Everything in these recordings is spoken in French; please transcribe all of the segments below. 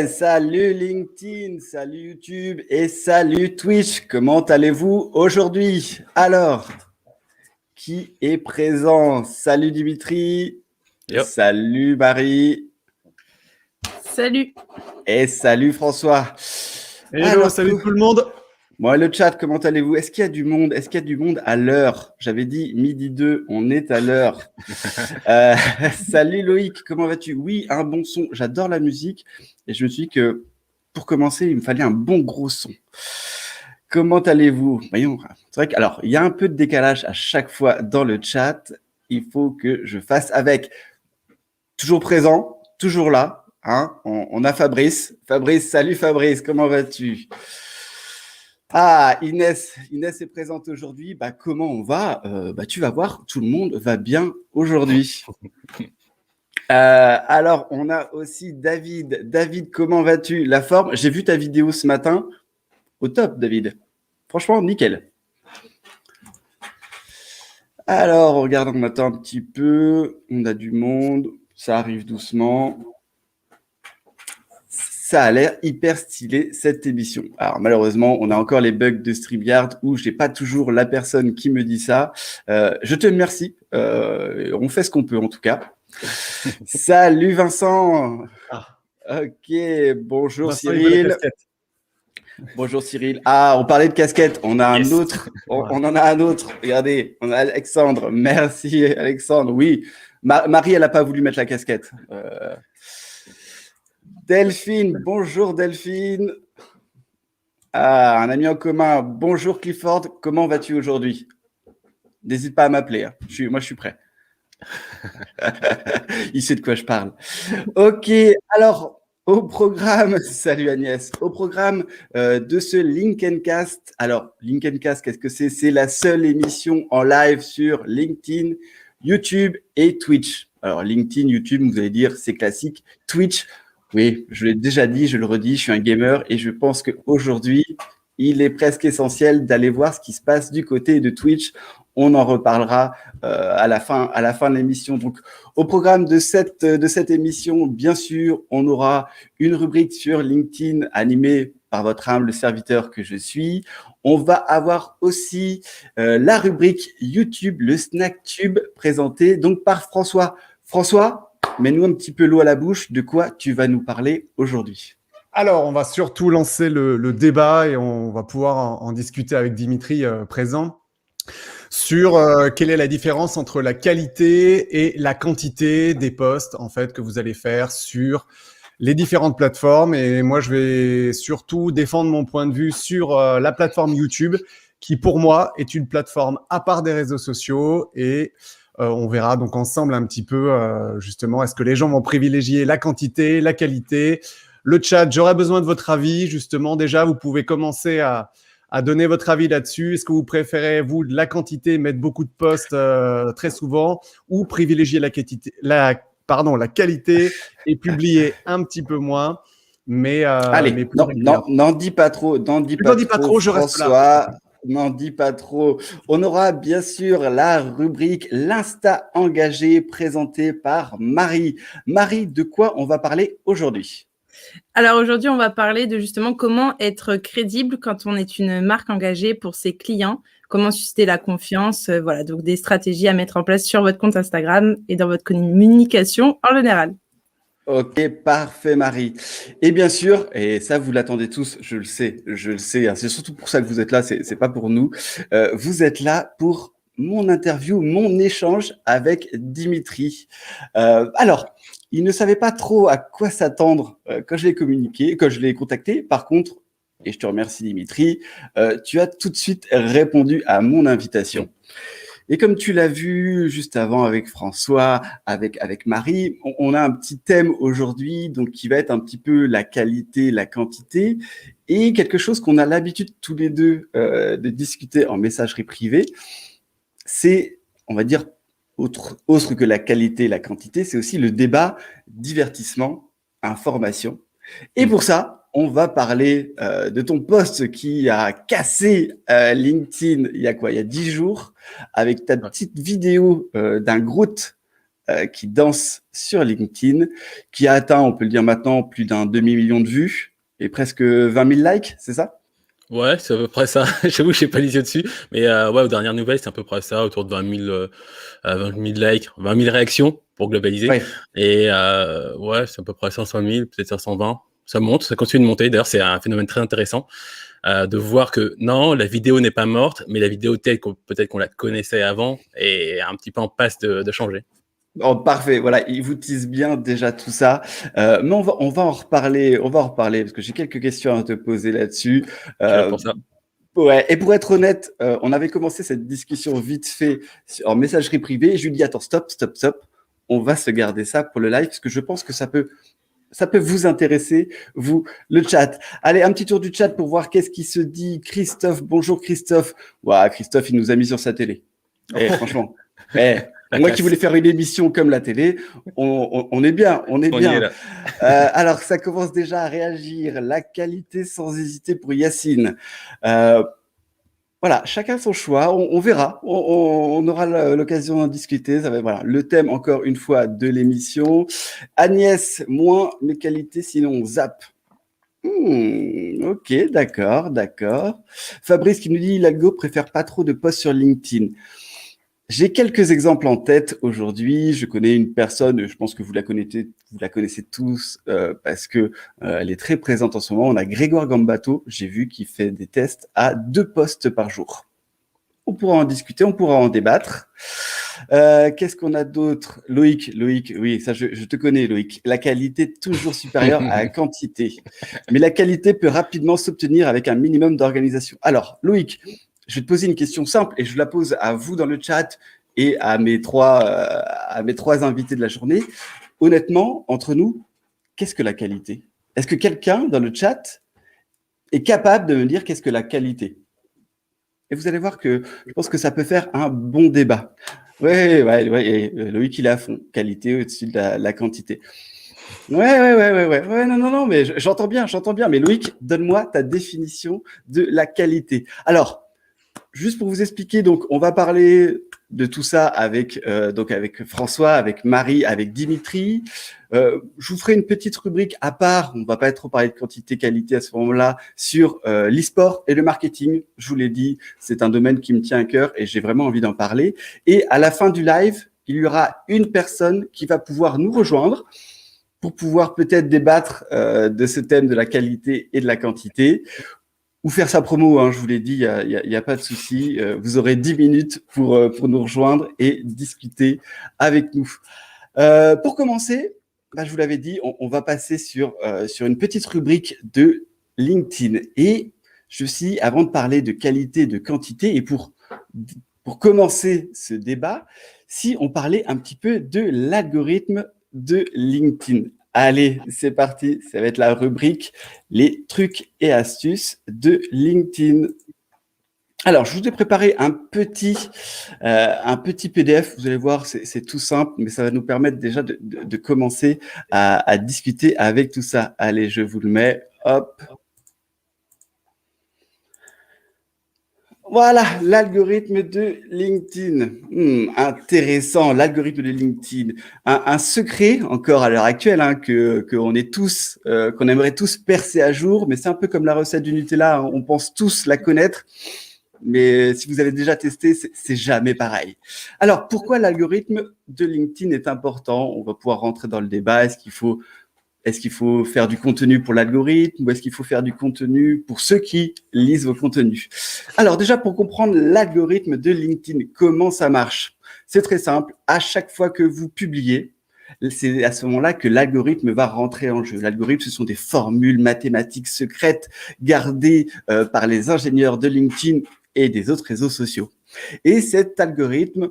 Salut LinkedIn, salut YouTube et salut Twitch. Comment allez-vous aujourd'hui? Alors, qui est présent? Salut Dimitri. Yo. Salut Marie. Salut. Et salut François. Hello, Alors, salut tout le monde. Moi, le chat, comment allez-vous? Est-ce qu'il y a du monde? Est-ce qu'il y a du monde à l'heure? J'avais dit midi 2, on est à l'heure. Salut Loïc, comment vas-tu? Oui, un bon son. J'adore la musique et je me suis dit que pour commencer, il me fallait un bon gros son. Comment allez-vous? Voyons, c'est vrai qu'alors, il y a un peu de décalage à chaque fois dans le chat. Il faut que je fasse avec. Toujours présent, toujours là. Hein, on a Fabrice. Fabrice, salut Fabrice, comment vas-tu? Ah, Inès est présente aujourd'hui. Bah, comment on va? Tu vas voir, tout le monde va bien aujourd'hui. Alors, on a aussi David. David, comment vas-tu? La forme, j'ai vu ta vidéo ce matin. Au top, David. Franchement, nickel. Alors, regarde, on attend un petit peu. On a du monde. Ça arrive doucement. Ça a l'air hyper stylé, cette émission. Alors, malheureusement, on a encore les bugs de StreamYard où je n'ai pas toujours la personne qui me dit ça. Je te remercie. On fait ce qu'on peut, en tout cas. Salut, Vincent. Ok, bonjour, Vincent, Cyril. Bonjour, Cyril. Ah, on parlait de casquette. On a un autre. On en a un autre. Regardez, on a Alexandre. Merci, Alexandre. Oui, Marie, elle n'a pas voulu mettre la casquette. Delphine, bonjour Delphine. Ah, un ami en commun. Bonjour Clifford, comment vas-tu aujourd'hui? N'hésite pas à m'appeler, hein. Moi je suis prêt. Il sait de quoi je parle. Ok, alors au programme, salut Agnès, au programme de ce LinkedIncast. Alors, LinkedIncast, qu'est-ce que c'est? C'est la seule émission en live sur LinkedIn, YouTube et Twitch. Alors, LinkedIn, YouTube, vous allez dire, c'est classique. Twitch, oui, je l'ai déjà dit, je le redis, je suis un gamer et je pense qu'aujourd'hui, il est presque essentiel d'aller voir ce qui se passe du côté de Twitch. On en reparlera à la fin de l'émission. Donc, au programme de cette émission, bien sûr, on aura une rubrique sur LinkedIn animée par votre humble serviteur que je suis. On va avoir aussi la rubrique YouTube, le Snack Tube, présenté donc par François. François, mets-nous un petit peu l'eau à la bouche. De quoi tu vas nous parler aujourd'hui? Alors, on va surtout lancer le débat et on va pouvoir en discuter avec Dimitri présent sur quelle est la différence entre la qualité et la quantité des posts en fait que vous allez faire sur les différentes plateformes. Et moi, je vais surtout défendre mon point de vue sur la plateforme YouTube, qui pour moi est une plateforme à part des réseaux sociaux. Et on verra donc ensemble un petit peu justement, est-ce que les gens vont privilégier la quantité, la qualité? Le chat, j'aurais besoin de votre avis justement. Déjà, vous pouvez commencer à donner votre avis là-dessus. Est-ce que vous préférez, vous, de la quantité, mettre beaucoup de posts très souvent, ou privilégier la qualité et publier un petit peu moins, mais allez, mais n'en dis pas trop, je reste là. François. N'en dis pas trop. On aura bien sûr la rubrique l'Insta engagé présentée par Marie. Marie, de quoi on va parler aujourd'hui? Alors aujourd'hui, on va parler de justement comment être crédible quand on est une marque engagée pour ses clients, comment susciter la confiance, voilà, donc des stratégies à mettre en place sur votre compte Instagram et dans votre communication en général. Ok, parfait Marie. Et bien sûr, et ça vous l'attendez tous, je le sais, hein, c'est surtout pour ça que vous êtes là, c'est pas pour nous. Vous êtes là pour mon interview, mon échange avec Dimitri. Alors, il ne savait pas trop à quoi s'attendre quand je l'ai contacté. Par contre, et je te remercie Dimitri, tu as tout de suite répondu à mon invitation. Et comme tu l'as vu juste avant avec François, avec Marie, on a un petit thème aujourd'hui, donc qui va être un petit peu la qualité, la quantité, et quelque chose qu'on a l'habitude tous les deux de discuter en messagerie privée, c'est, on va dire, autre que la qualité, la quantité, c'est aussi le débat divertissement, information. Et pour ça, on va parler de ton post qui a cassé LinkedIn il y a 10 jours, avec ta petite vidéo d'un Groot qui danse sur LinkedIn, qui a atteint, on peut le dire maintenant, plus d'un demi-million de vues et presque 20 000 likes, c'est ça? Ouais, c'est à peu près ça. J'avoue, j'ai pas les yeux dessus, mais ouais, aux dernières nouvelles, c'est à peu près ça, autour de 20 000 likes, 20 000 réactions pour globaliser. Oui. Et ouais, c'est à peu près 500 000, peut-être 520. Ça monte, ça continue de monter. D'ailleurs, c'est un phénomène très intéressant de voir que non, la vidéo n'est pas morte, mais la vidéo telle qu'on peut-être qu'on la connaissait avant est un petit peu en passe de changer. Oh, parfait, voilà, il vous tease bien déjà tout ça. Mais on va en reparler, parce que j'ai quelques questions à te poser là-dessus. Je suis là pour ça. Ouais, et pour être honnête, on avait commencé cette discussion vite fait en messagerie privée. Et je lui dis, attends, stop. On va se garder ça pour le live, parce que je pense que ça peut vous intéresser, vous, le chat. Allez, un petit tour du chat pour voir qu'est-ce qui se dit. Christophe, bonjour Christophe. Ouah, Christophe, il nous a mis sur sa télé. Franchement, moi qui voulais faire une émission comme la télé, on est bien, on est bien. Y est là. Alors, ça commence déjà à réagir. La qualité sans hésiter pour Yacine. Voilà, chacun son choix. On verra. On aura l'occasion d'en discuter. Ça va, voilà, le thème, encore une fois, de l'émission. Agnès, moins mes qualités, sinon zap. Ok, d'accord. Fabrice qui nous dit, l'algo préfère pas trop de posts sur LinkedIn. J'ai quelques exemples en tête aujourd'hui. Je connais une personne, je pense que vous la connaissez tous parce que elle est très présente en ce moment. On a Grégoire Gambato, j'ai vu qu'il fait des tests à 2 posts par jour. On pourra en discuter, on pourra en débattre. Qu'est-ce qu'on a d'autre? Loïc, oui, ça je te connais Loïc. La qualité toujours supérieure à la quantité. Mais la qualité peut rapidement s'obtenir avec un minimum d'organisation. Alors, Loïc, je vais te poser une question simple et je la pose à vous dans le chat et à mes trois invités de la journée. Honnêtement, entre nous, qu'est-ce que la qualité? Est-ce que quelqu'un dans le chat est capable de me dire qu'est-ce que la qualité? Et vous allez voir que je pense que ça peut faire un bon débat. Ouais, Loïc, il est à fond. Qualité au-dessus de la quantité. Ouais, non, mais j'entends bien. Mais Loïc, donne-moi ta définition de la qualité. Alors, juste pour vous expliquer, donc on va parler de tout ça avec François, avec Marie, avec Dimitri. Je vous ferai une petite rubrique à part. On va pas trop parler de quantité, qualité à ce moment-là sur l'e-sport et le marketing. Je vous l'ai dit, c'est un domaine qui me tient à cœur et j'ai vraiment envie d'en parler. Et à la fin du live, il y aura une personne qui va pouvoir nous rejoindre pour pouvoir peut-être débattre de ce thème de la qualité et de la quantité. Ou faire sa promo, hein, je vous l'ai dit, il y a pas de souci. Vous aurez 10 minutes pour nous rejoindre et discuter avec nous. Pour commencer, je vous l'avais dit, on va passer sur une petite rubrique de LinkedIn. Et avant de parler de qualité, de quantité, et pour commencer ce débat, si on parlait un petit peu de l'algorithme de LinkedIn. Allez, c'est parti. Ça va être la rubrique les trucs et astuces de LinkedIn. Alors, je vous ai préparé un petit PDF. Vous allez voir, c'est tout simple, mais ça va nous permettre déjà de commencer à discuter avec tout ça. Allez, je vous le mets. Hop. Voilà, l'algorithme de LinkedIn. Intéressant, l'algorithme de LinkedIn. Un secret encore à l'heure actuelle, hein, qu'on est tous, qu'on aimerait tous percer à jour, mais c'est un peu comme la recette du Nutella, hein, on pense tous la connaître, mais si vous avez déjà testé, c'est jamais pareil. Alors, pourquoi l'algorithme de LinkedIn est important? On va pouvoir rentrer dans le débat. Est-ce qu'il faut faire du contenu pour l'algorithme ou est-ce qu'il faut faire du contenu pour ceux qui lisent vos contenus? Alors déjà, pour comprendre l'algorithme de LinkedIn, comment ça marche? C'est très simple. À chaque fois que vous publiez, c'est à ce moment-là que l'algorithme va rentrer en jeu. L'algorithme, ce sont des formules mathématiques secrètes gardées par les ingénieurs de LinkedIn et des autres réseaux sociaux. Et cet algorithme,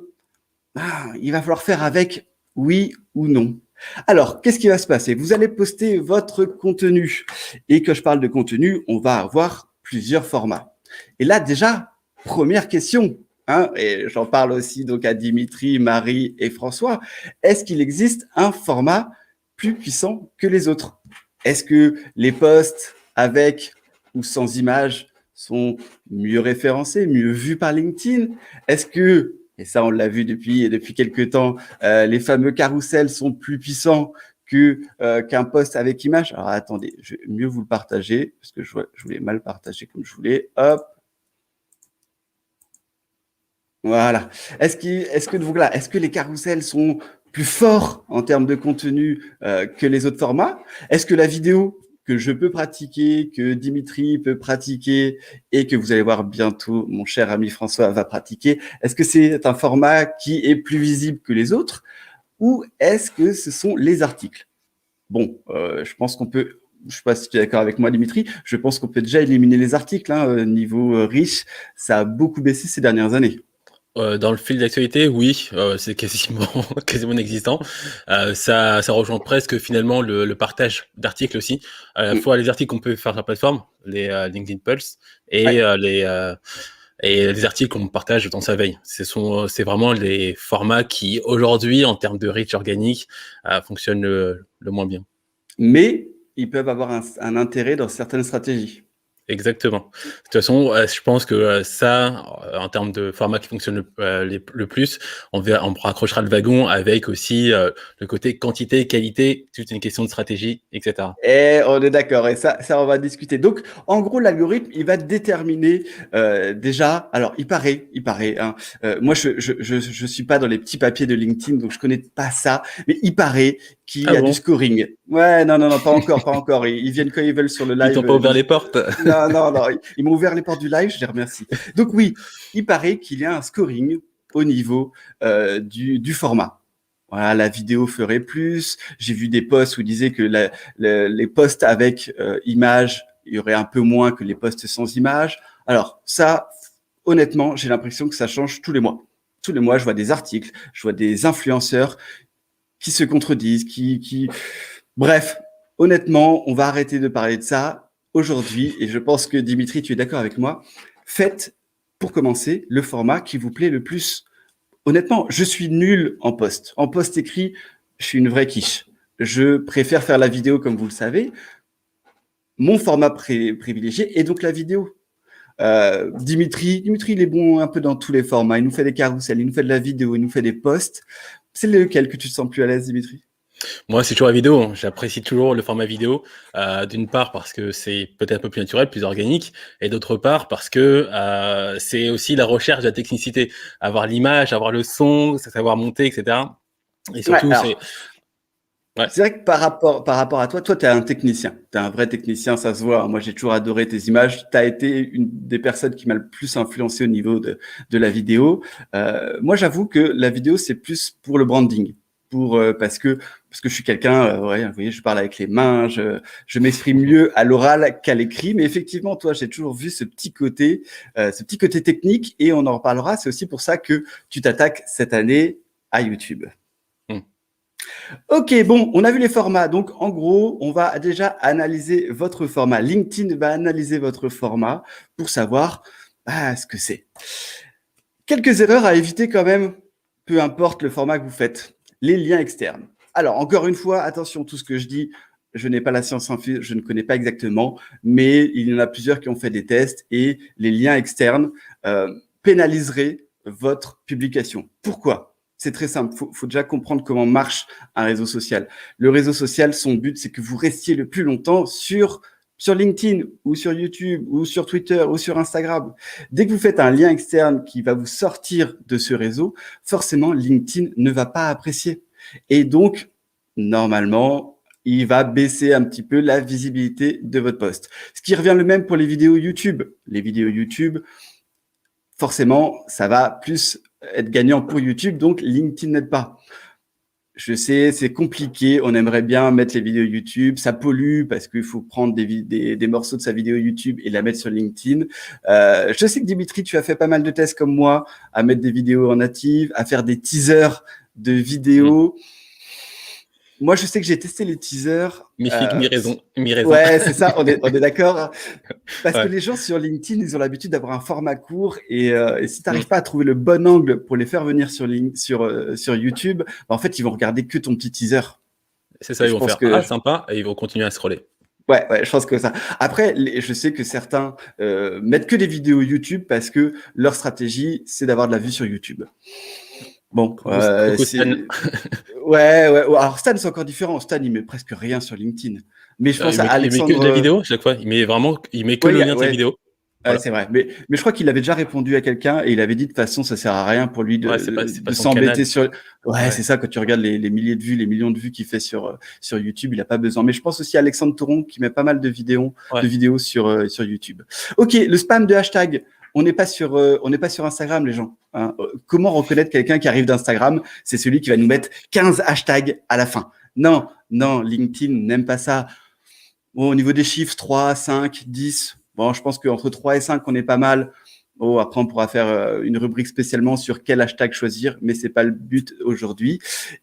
il va falloir faire avec oui ou non. Alors, qu'est-ce qui va se passer? Vous allez poster votre contenu. Et quand je parle de contenu, on va avoir plusieurs formats. Et là, déjà, première question, hein, et j'en parle aussi donc à Dimitri, Marie et François. Est-ce qu'il existe un format plus puissant que les autres? Est-ce que les posts avec ou sans images sont mieux référencés, mieux vus par LinkedIn? Est-ce que Et ça, on l'a vu depuis quelques temps. Les fameux carousels sont plus puissants qu'un post avec image. Alors, attendez, je vais mieux vous le partager parce que je voulais mal partager comme je voulais. Hop. Voilà. Est-ce que les carousels sont plus forts en termes de contenu que les autres formats? Est-ce que la vidéo que je peux pratiquer, que Dimitri peut pratiquer et que vous allez voir bientôt, mon cher ami François va pratiquer, est-ce que c'est un format qui est plus visible que les autres ou est-ce que ce sont les articles? Bon, je pense qu'on peut, je ne sais pas si tu es d'accord avec moi Dimitri, je pense qu'on peut déjà éliminer les articles. Niveau riche, ça a beaucoup baissé ces dernières années. Dans le fil d'actualité, oui, c'est quasiment quasiment inexistant. Ça rejoint presque finalement le partage d'articles aussi. À la fois les articles qu'on peut faire sur la plateforme, les LinkedIn Pulse, et les articles qu'on partage dans sa veille. C'est vraiment les formats qui aujourd'hui, en termes de reach organique, fonctionnent le moins bien. Mais ils peuvent avoir un intérêt dans certaines stratégies. Exactement. De toute façon, je pense que ça, en termes de format qui fonctionne le plus, on raccrochera le wagon avec aussi le côté quantité, qualité, toute une question de stratégie, etc. Et on est d'accord, et ça on va discuter. Donc, en gros, l'algorithme, il va déterminer déjà. Alors, il paraît. Moi, je suis pas dans les petits papiers de LinkedIn, donc je connais pas ça. Mais il paraît qu'il y a du scoring. Ouais, non, pas encore. Ils viennent quand ils veulent sur le live. Ils t'ont pas ouvert les portes. Non. Ils m'ont ouvert les portes du live, je les remercie. Donc oui, il paraît qu'il y a un scoring au niveau du format. Voilà, la vidéo ferait plus. J'ai vu des posts où ils disaient que les posts avec images, il y aurait un peu moins que les posts sans images. Alors ça, honnêtement, j'ai l'impression que ça change tous les mois. Tous les mois, je vois des articles, je vois des influenceurs qui se contredisent, Bref, honnêtement, on va arrêter de parler de ça aujourd'hui. Et je pense que Dimitri, tu es d'accord avec moi. Faites, pour commencer, le format qui vous plaît le plus. Honnêtement, je suis nul en post. En post écrit, je suis une vraie quiche. Je préfère faire la vidéo, comme vous le savez. Mon format privilégié est donc la vidéo. Dimitri, il est bon un peu dans tous les formats. Il nous fait des carousels, il nous fait de la vidéo, il nous fait des posts. C'est lequel que tu te sens plus à l'aise, Dimitri? Moi, c'est toujours la vidéo. J'apprécie toujours le format vidéo. D'une part parce que c'est peut-être un peu plus naturel, plus organique, et d'autre part parce que c'est aussi la recherche de la technicité. Avoir l'image, avoir le son, savoir monter, etc. Et surtout, c'est vrai que par rapport à toi, tu es un technicien. Tu es un vrai technicien, ça se voit. Moi, j'ai toujours adoré tes images. Tu as été une des personnes qui m'a le plus influencé au niveau de la vidéo. Moi, j'avoue que la vidéo, c'est plus pour le branding. Parce que je suis quelqu'un, vous voyez, je parle avec les mains, je m'exprime mieux à l'oral qu'à l'écrit. Mais effectivement, toi, j'ai toujours vu ce petit côté technique, et on en reparlera. C'est aussi pour ça que tu t'attaques cette année à YouTube. Ok, bon, on a vu les formats. Donc, en gros, on va déjà analyser votre format. LinkedIn va analyser votre format pour savoir ce que c'est. Quelques erreurs à éviter quand même, peu importe le format que vous faites. Les liens externes. Alors, encore une fois, attention, tout ce que je dis, je n'ai pas la science infuse, je ne connais pas exactement, mais il y en a plusieurs qui ont fait des tests et les liens externes pénaliseraient votre publication. Pourquoi ? C'est très simple, faut déjà comprendre comment marche un réseau social. Le réseau social, son but, c'est que vous restiez le plus longtemps sur LinkedIn ou sur YouTube ou sur Twitter ou sur Instagram. Dès que vous faites un lien externe qui va vous sortir de ce réseau, forcément, LinkedIn ne va pas apprécier. Et donc, normalement, il va baisser un petit peu la visibilité de votre post. Ce qui revient le même pour les vidéos YouTube. Les vidéos YouTube, forcément, ça va plus être gagnant pour YouTube, donc LinkedIn n'aide pas. Je sais, c'est compliqué, on aimerait bien mettre les vidéos YouTube, ça pollue parce qu'il faut prendre des morceaux de sa vidéo YouTube et la mettre sur LinkedIn. Je sais que Dimitri, tu as fait pas mal de tests comme moi, à mettre des vidéos en native, à faire des teasers de vidéos. Moi, je sais que j'ai testé les teasers. Mi-raison. Ouais, c'est ça, on est d'accord. Parce que les gens sur LinkedIn, ils ont l'habitude d'avoir un format court et si tu n'arrives pas à trouver le bon angle pour les faire venir sur YouTube, en fait, ils vont regarder que ton petit teaser. C'est ça, ils vont faire sympa et ils vont continuer à scroller. Ouais, ouais, je pense que ça. Après, je sais que certains mettent que des vidéos YouTube parce que leur stratégie, c'est d'avoir de la vue sur YouTube. Bon, Coucou Stan. ouais, ouais. Alors Stan, c'est encore différent. Stan, il met presque rien sur LinkedIn. Mais je pense à Il met que de la Alexandre. vidéo à chaque fois. Il met que Ouais, le lien de sa ouais. vidéo. Ouais, Voilà. c'est vrai. Mais je crois qu'il avait déjà répondu à quelqu'un et il avait dit de toute façon, ça sert à rien pour lui Ouais, c'est pas de son canal. s'embêter sur. Ouais, Ouais. c'est ça. Quand tu regardes les milliers de vues, les millions de vues qu'il fait sur YouTube, il a pas besoin. Mais je pense aussi à Alexandre Touron qui met pas mal de vidéos sur YouTube. Ok, le spam de hashtag. On n'est pas sur Instagram, les gens. Hein. Comment reconnaître quelqu'un qui arrive d'Instagram? C'est celui qui va nous mettre 15 hashtags à la fin. Non, non, LinkedIn n'aime pas ça. Bon, au niveau des chiffres, 3, 5, 10. Bon, je pense qu'entre 3 et 5, on est pas mal. Oh, après, on pourra faire une rubrique spécialement sur quel hashtag choisir, mais c'est pas le but aujourd'hui.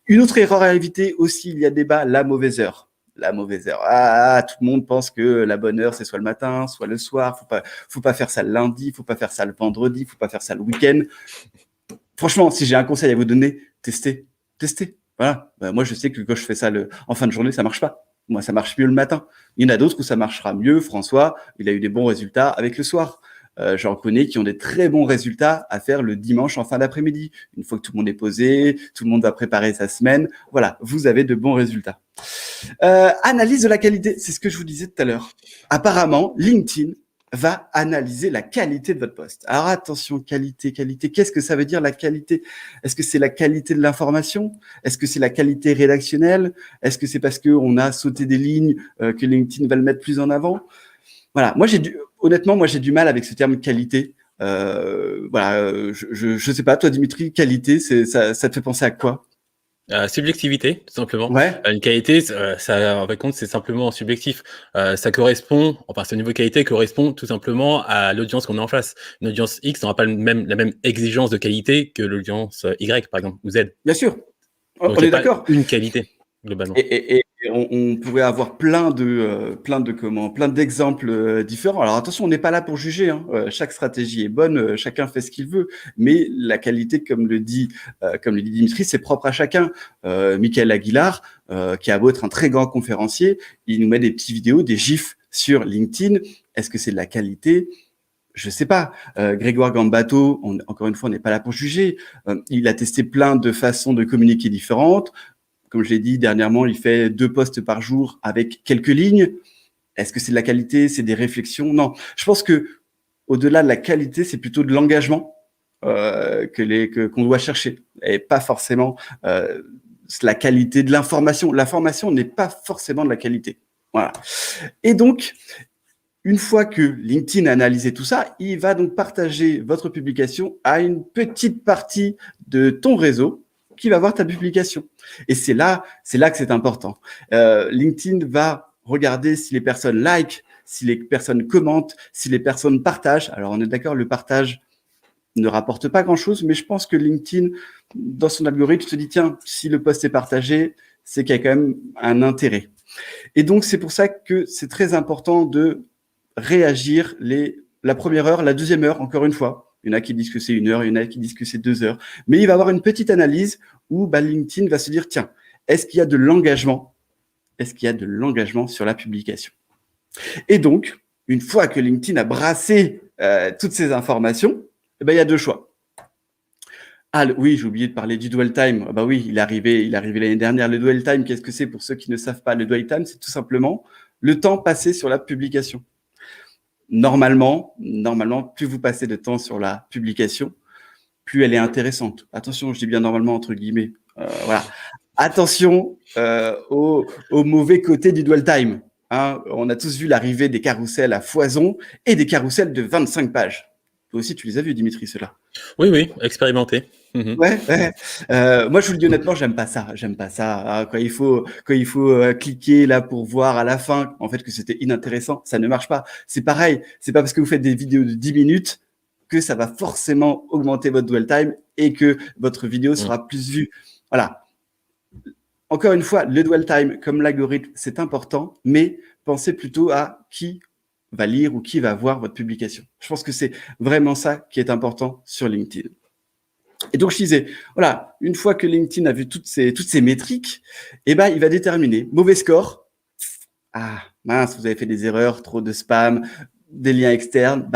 Une autre erreur à éviter aussi, il y a débat, la mauvaise heure. La mauvaise heure. Ah, tout le monde pense que la bonne heure, c'est soit le matin, soit le soir. Faut pas faire ça le lundi, faut pas faire ça le vendredi, faut pas faire ça le week-end. Franchement, si j'ai un conseil à vous donner, testez. Voilà. Bah, moi, je sais que quand je fais ça en fin de journée, ça marche pas. Moi, ça marche mieux le matin. Il y en a d'autres où ça marchera mieux. François, il a eu des bons résultats avec le soir. J'en connais qui ont des très bons résultats à faire le dimanche en fin d'après-midi. Une fois que tout le monde est posé, tout le monde va préparer sa semaine. Voilà, vous avez de bons résultats. Analyse de la qualité, c'est ce que je vous disais tout à l'heure. Apparemment, LinkedIn va analyser la qualité de votre poste. Alors attention, qualité. Qu'est-ce que ça veut dire la qualité? Est-ce que c'est la qualité de l'information? Est-ce que c'est la qualité rédactionnelle? Est-ce que c'est parce qu'on a sauté des lignes que LinkedIn va le mettre plus en avant? Voilà, honnêtement, j'ai du mal avec ce terme qualité. Je sais pas, toi Dimitri, qualité, ça te fait penser à quoi? Subjectivité, tout simplement. Ouais. Une qualité, ça, en fin de compte, c'est simplement subjectif. Ça correspond, enfin, ce niveau qualité correspond tout simplement à l'audience qu'on a en face. Une audience X n'aura pas la même exigence de qualité que l'audience Y, par exemple, ou Z. Bien sûr, Donc, on il n'y est a pas d'accord. une qualité, globalement. Et on pourrait avoir plein d'exemples différents. Alors attention, on n'est pas là pour juger. Hein. Chaque stratégie est bonne, chacun fait ce qu'il veut. Mais la qualité, comme le dit Dimitri, c'est propre à chacun. Michael Aguilar, qui a beau être un très grand conférencier, il nous met des petites vidéos, des gifs sur LinkedIn. Est-ce que c'est de la qualité? Je sais pas. Grégoire Gambato, encore une fois, on n'est pas là pour juger. Il a testé plein de façons de communiquer différentes. Comme je l'ai dit dernièrement, il fait 2 posts par jour avec quelques lignes. Est-ce que c'est de la qualité? C'est des réflexions? Non. Je pense que au-delà de la qualité, c'est plutôt de l'engagement qu'on doit chercher et pas forcément la qualité de l'information. L'information n'est pas forcément de la qualité. Voilà. Et donc, une fois que LinkedIn a analysé tout ça, il va donc partager votre publication à une petite partie de ton réseau qui va voir ta publication. Et c'est là que c'est important. LinkedIn va regarder si les personnes like, si les personnes commentent, si les personnes partagent. Alors, on est d'accord, le partage ne rapporte pas grand-chose, mais je pense que LinkedIn, dans son algorithme, se dit, tiens, si le post est partagé, c'est qu'il y a quand même un intérêt. Et donc, c'est pour ça que c'est très important de réagir la première heure, la deuxième heure, encore une fois. Il y en a qui disent que c'est 1 heure, il y en a qui disent que c'est 2 heures. Mais il va y avoir une petite analyse où LinkedIn va se dire, tiens, est-ce qu'il y a de l'engagement? Est-ce qu'il y a de l'engagement sur la publication? Et donc, une fois que LinkedIn a brassé toutes ces informations, il y a 2 choix. Oui, j'ai oublié de parler du dwell time. Bah oui, il est arrivé l'année dernière. Le dwell time, qu'est-ce que c'est pour ceux qui ne savent pas? Le dwell time, c'est tout simplement le temps passé sur la publication. Normalement, plus vous passez de temps sur la publication, plus elle est intéressante. Attention, je dis bien normalement entre guillemets. Voilà. Attention au mauvais côté du dwell time. Hein. On a tous vu l'arrivée des carousels à foison et des carousels de 25 pages. Toi aussi, tu les as vus, Dimitri, ceux-là? Oui, expérimenté. Ouais. Moi, je vous le dis honnêtement, j'aime pas ça. Hein. Quand il faut cliquer là pour voir à la fin, en fait, que c'était inintéressant, ça ne marche pas. C'est pareil. C'est pas parce que vous faites des vidéos de 10 minutes que ça va forcément augmenter votre dwell time et que votre vidéo sera plus vue. Voilà. Encore une fois, le dwell time, comme l'algorithme, c'est important, mais pensez plutôt à qui va lire ou qui va voir votre publication. Je pense que c'est vraiment ça qui est important sur LinkedIn. Et donc, je disais, voilà, une fois que LinkedIn a vu toutes ces métriques, il va déterminer mauvais score. mince, vous avez fait des erreurs, trop de spam, des liens externes,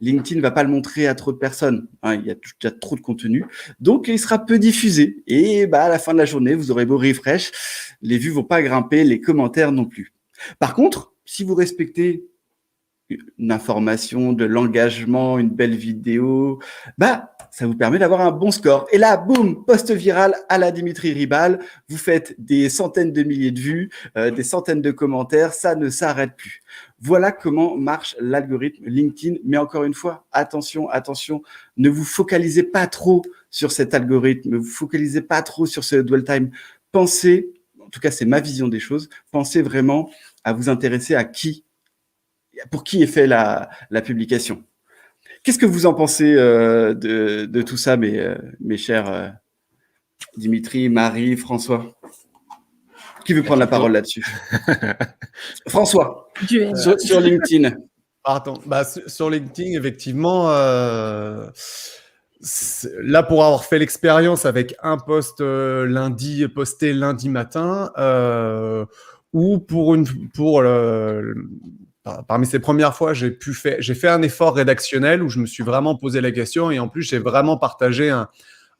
LinkedIn ne va pas le montrer à trop de personnes. Il y a déjà trop de contenu. Donc, il sera peu diffusé. Et à la fin de la journée, vous aurez beau refresh, les vues vont pas grimper, les commentaires non plus. Par contre, si vous respectez une information, de l'engagement, une belle vidéo, ça vous permet d'avoir un bon score. Et là, boum, post viral à la Dimitri Ribal, vous faites des centaines de milliers de vues, des centaines de commentaires, ça ne s'arrête plus. Voilà comment marche l'algorithme LinkedIn. Mais encore une fois, attention, ne vous focalisez pas trop sur cet algorithme, ne vous focalisez pas trop sur ce dwell time. Pensez, en tout cas c'est ma vision des choses, pensez vraiment à vous intéresser pour qui est fait la publication. Qu'est-ce que vous en pensez de tout ça, mes chers Dimitri, Marie, François? Qui veut prendre la parole là-dessus? François, sur LinkedIn. Sur LinkedIn, effectivement, là, pour avoir fait l'expérience avec un post posté lundi matin, ou parmi ces premières fois, j'ai fait un effort rédactionnel où je me suis vraiment posé la question et en plus, j'ai vraiment partagé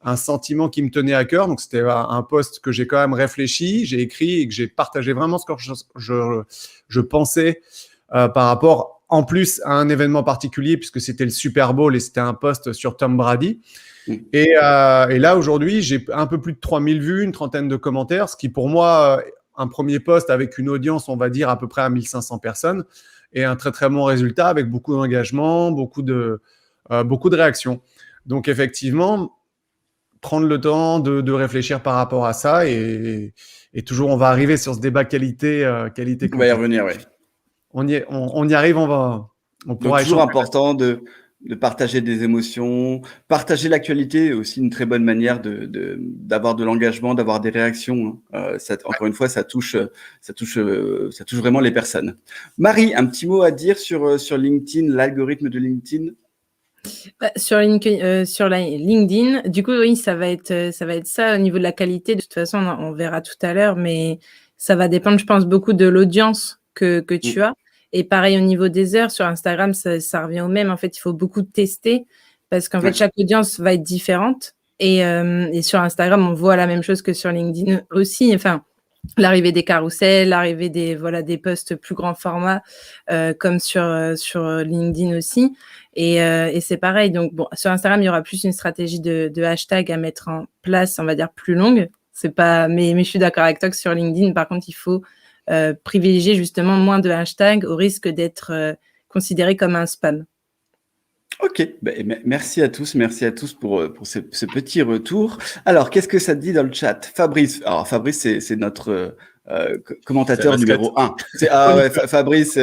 un sentiment qui me tenait à cœur. Donc, c'était un post que j'ai quand même réfléchi, j'ai écrit et que j'ai partagé vraiment ce que je pensais par rapport, en plus, à un événement particulier puisque c'était le Super Bowl et c'était un post sur Tom Brady. Et là, aujourd'hui, j'ai un peu plus de 3000 vues, une trentaine de commentaires, ce qui pour moi, un premier post avec une audience, on va dire, à peu près à 1500 personnes et un très, très bon résultat avec beaucoup d'engagement, beaucoup de réactions. Donc, effectivement, prendre le temps de réfléchir par rapport à ça et toujours, on va arriver sur ce débat qualité. On va y revenir, oui. On y arrive, on pourra. Donc, toujours important de partager des émotions, partager l'actualité, aussi une très bonne manière d'avoir de l'engagement, d'avoir des réactions. Encore une fois, ça touche vraiment les personnes. Marie, un petit mot à dire sur LinkedIn, l'algorithme de LinkedIn? Sur LinkedIn, du coup, oui, ça va être ça au niveau de la qualité. De toute façon, on verra tout à l'heure, mais ça va dépendre, je pense, beaucoup de l'audience que tu as. Et pareil, au niveau des heures, sur Instagram, ça revient au même. En fait, il faut beaucoup tester parce qu'en fait, chaque audience va être différente. Et sur Instagram, on voit la même chose que sur LinkedIn aussi. Enfin, l'arrivée des carousels, l'arrivée des posts plus grand format, comme sur LinkedIn aussi. Et c'est pareil. Donc, bon, sur Instagram, il y aura plus une stratégie de hashtag à mettre en place, on va dire, plus longue. Mais je suis d'accord avec toi que sur LinkedIn, par contre, il faut privilégier justement moins de hashtags au risque d'être considéré comme un spam. Ok, merci à tous pour ce petit retour. Alors, qu'est-ce que ça te dit dans le chat? Fabrice, c'est notre commentateur numéro 1. Fabrice,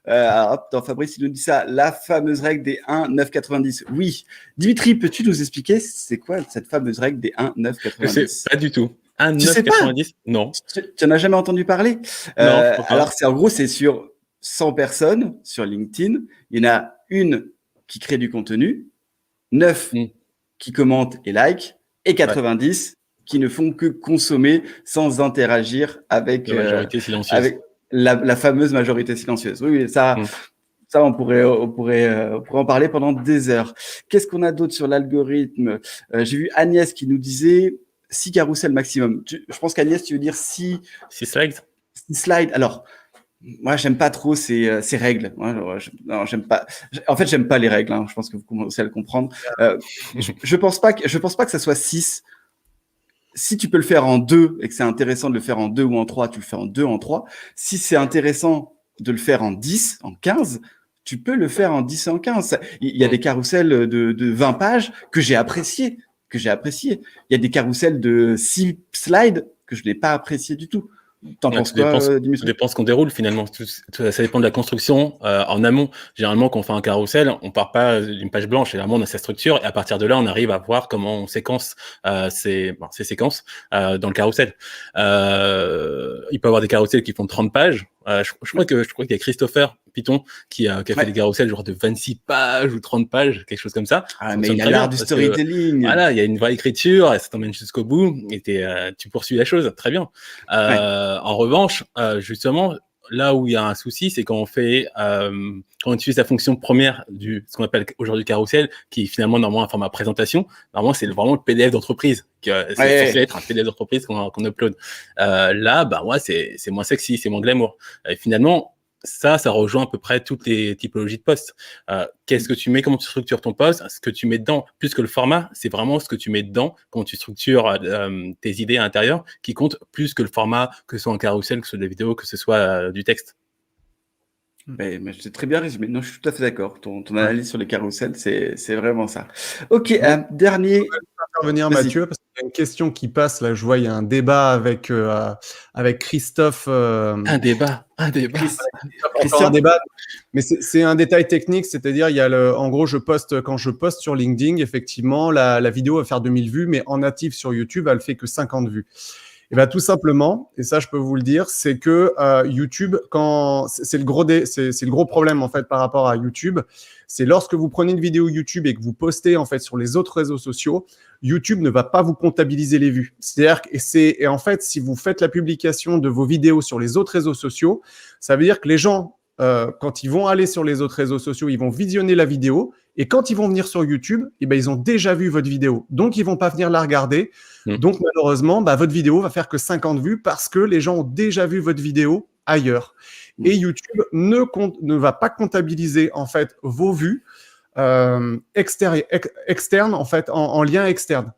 Fabrice, il nous dit ça, la fameuse règle des 1,990. Oui. Dimitri, peux-tu nous expliquer c'est quoi cette fameuse règle des 1,990? Je sais pas du tout. 1,990? Non. Tu n'en as jamais entendu parler? Non. Alors, c'est sur 100 personnes sur LinkedIn. Il y en a une qui crée du contenu, 9 qui commentent et like, et 90 qui ne font que consommer sans interagir avec la majorité silencieuse. Avec la fameuse majorité silencieuse. Oui, ça on pourrait en parler pendant des heures. Qu'est-ce qu'on a d'autre sur l'algorithme? J'ai vu Agnès qui nous disait 6 carousels maximum. Je pense qu'Agnès, tu veux dire 6 slides. 6 slides. Alors, moi, j'aime pas trop ces règles. J'aime pas. En fait, j'aime pas les règles. Je pense que vous commencez à le comprendre. Je pense pas que ça soit 6. Si tu peux le faire en 2 et que c'est intéressant de le faire en 2 ou en 3, tu le fais en 2, en 3. Si c'est intéressant de le faire en 10, en 15, tu peux le faire en 10 et en 15. Il y a des carousels de 20 pages que j'ai appréciés. Il y a des carousels de 6 slides que je n'ai pas appréciés du tout. T'en penses quoi, Dimitri? Ça dépend ce qu'on déroule finalement. Ça dépend de la construction. En amont, généralement, quand on fait un carrousel, on part pas d'une page blanche. Généralement, on a sa structure et à partir de là, on arrive à voir comment on séquence ces séquences dans le carrousel. Il peut y avoir des carousels qui font 30 pages. Je crois qu'il y a Christopher Piton qui a fait des carousels genre de 26 pages ou 30 pages, quelque chose comme ça. Mais il a l'art du storytelling. Voilà, il y a une vraie écriture et ça t'emmène jusqu'au bout et tu poursuis la chose. Très bien. En revanche, justement, là où il y a un souci, c'est quand on utilise la fonction première ce qu'on appelle aujourd'hui carousel, qui est finalement normalement un format présentation. Normalement, c'est vraiment le PDF d'entreprise. C'est censé être un PDF d'entreprise qu'on upload. Là, ouais, c'est moins sexy, c'est moins glamour. Et finalement, ça rejoint à peu près toutes les typologies de posts. Qu'est-ce que tu mets, comment tu structures ton post, ce que tu mets dedans, plus que le format, c'est vraiment ce que tu mets dedans, comment tu structures tes idées à l'intérieur, qui compte plus que le format, que ce soit un carousel, que ce soit des vidéos, que ce soit du texte. Mais c'est très bien résumé. Non, je suis tout à fait d'accord. Ton analyse sur les carousels, c'est vraiment ça. Ok, dernier. Intervenir, Mathieu, parce qu'il y a une question qui passe. Là, je vois, il y a un débat avec Christophe. Un débat. Christian. Un débat, mais c'est un détail technique, c'est-à-dire, il y a en gros, quand je poste sur LinkedIn, effectivement, la vidéo va faire 2000 vues, mais en natif sur YouTube, elle fait que 50 vues. Et bien, tout simplement, et ça, je peux vous le dire, c'est que YouTube, c'est le gros problème, en fait, par rapport à YouTube, c'est lorsque vous prenez une vidéo YouTube et que vous postez, en fait, sur les autres réseaux sociaux, YouTube ne va pas vous comptabiliser les vues. C'est-à-dire et en fait, si vous faites la publication de vos vidéos sur les autres réseaux sociaux, ça veut dire que les gens, quand ils vont aller sur les autres réseaux sociaux, ils vont visionner la vidéo, et quand ils vont venir sur YouTube, eh ben, ils ont déjà vu votre vidéo. Donc, ils vont pas venir la regarder. Donc, malheureusement, votre vidéo va faire que 50 vues parce que les gens ont déjà vu votre vidéo ailleurs. Et YouTube ne va pas comptabiliser, en fait, vos vues externes, en fait, en lien externe.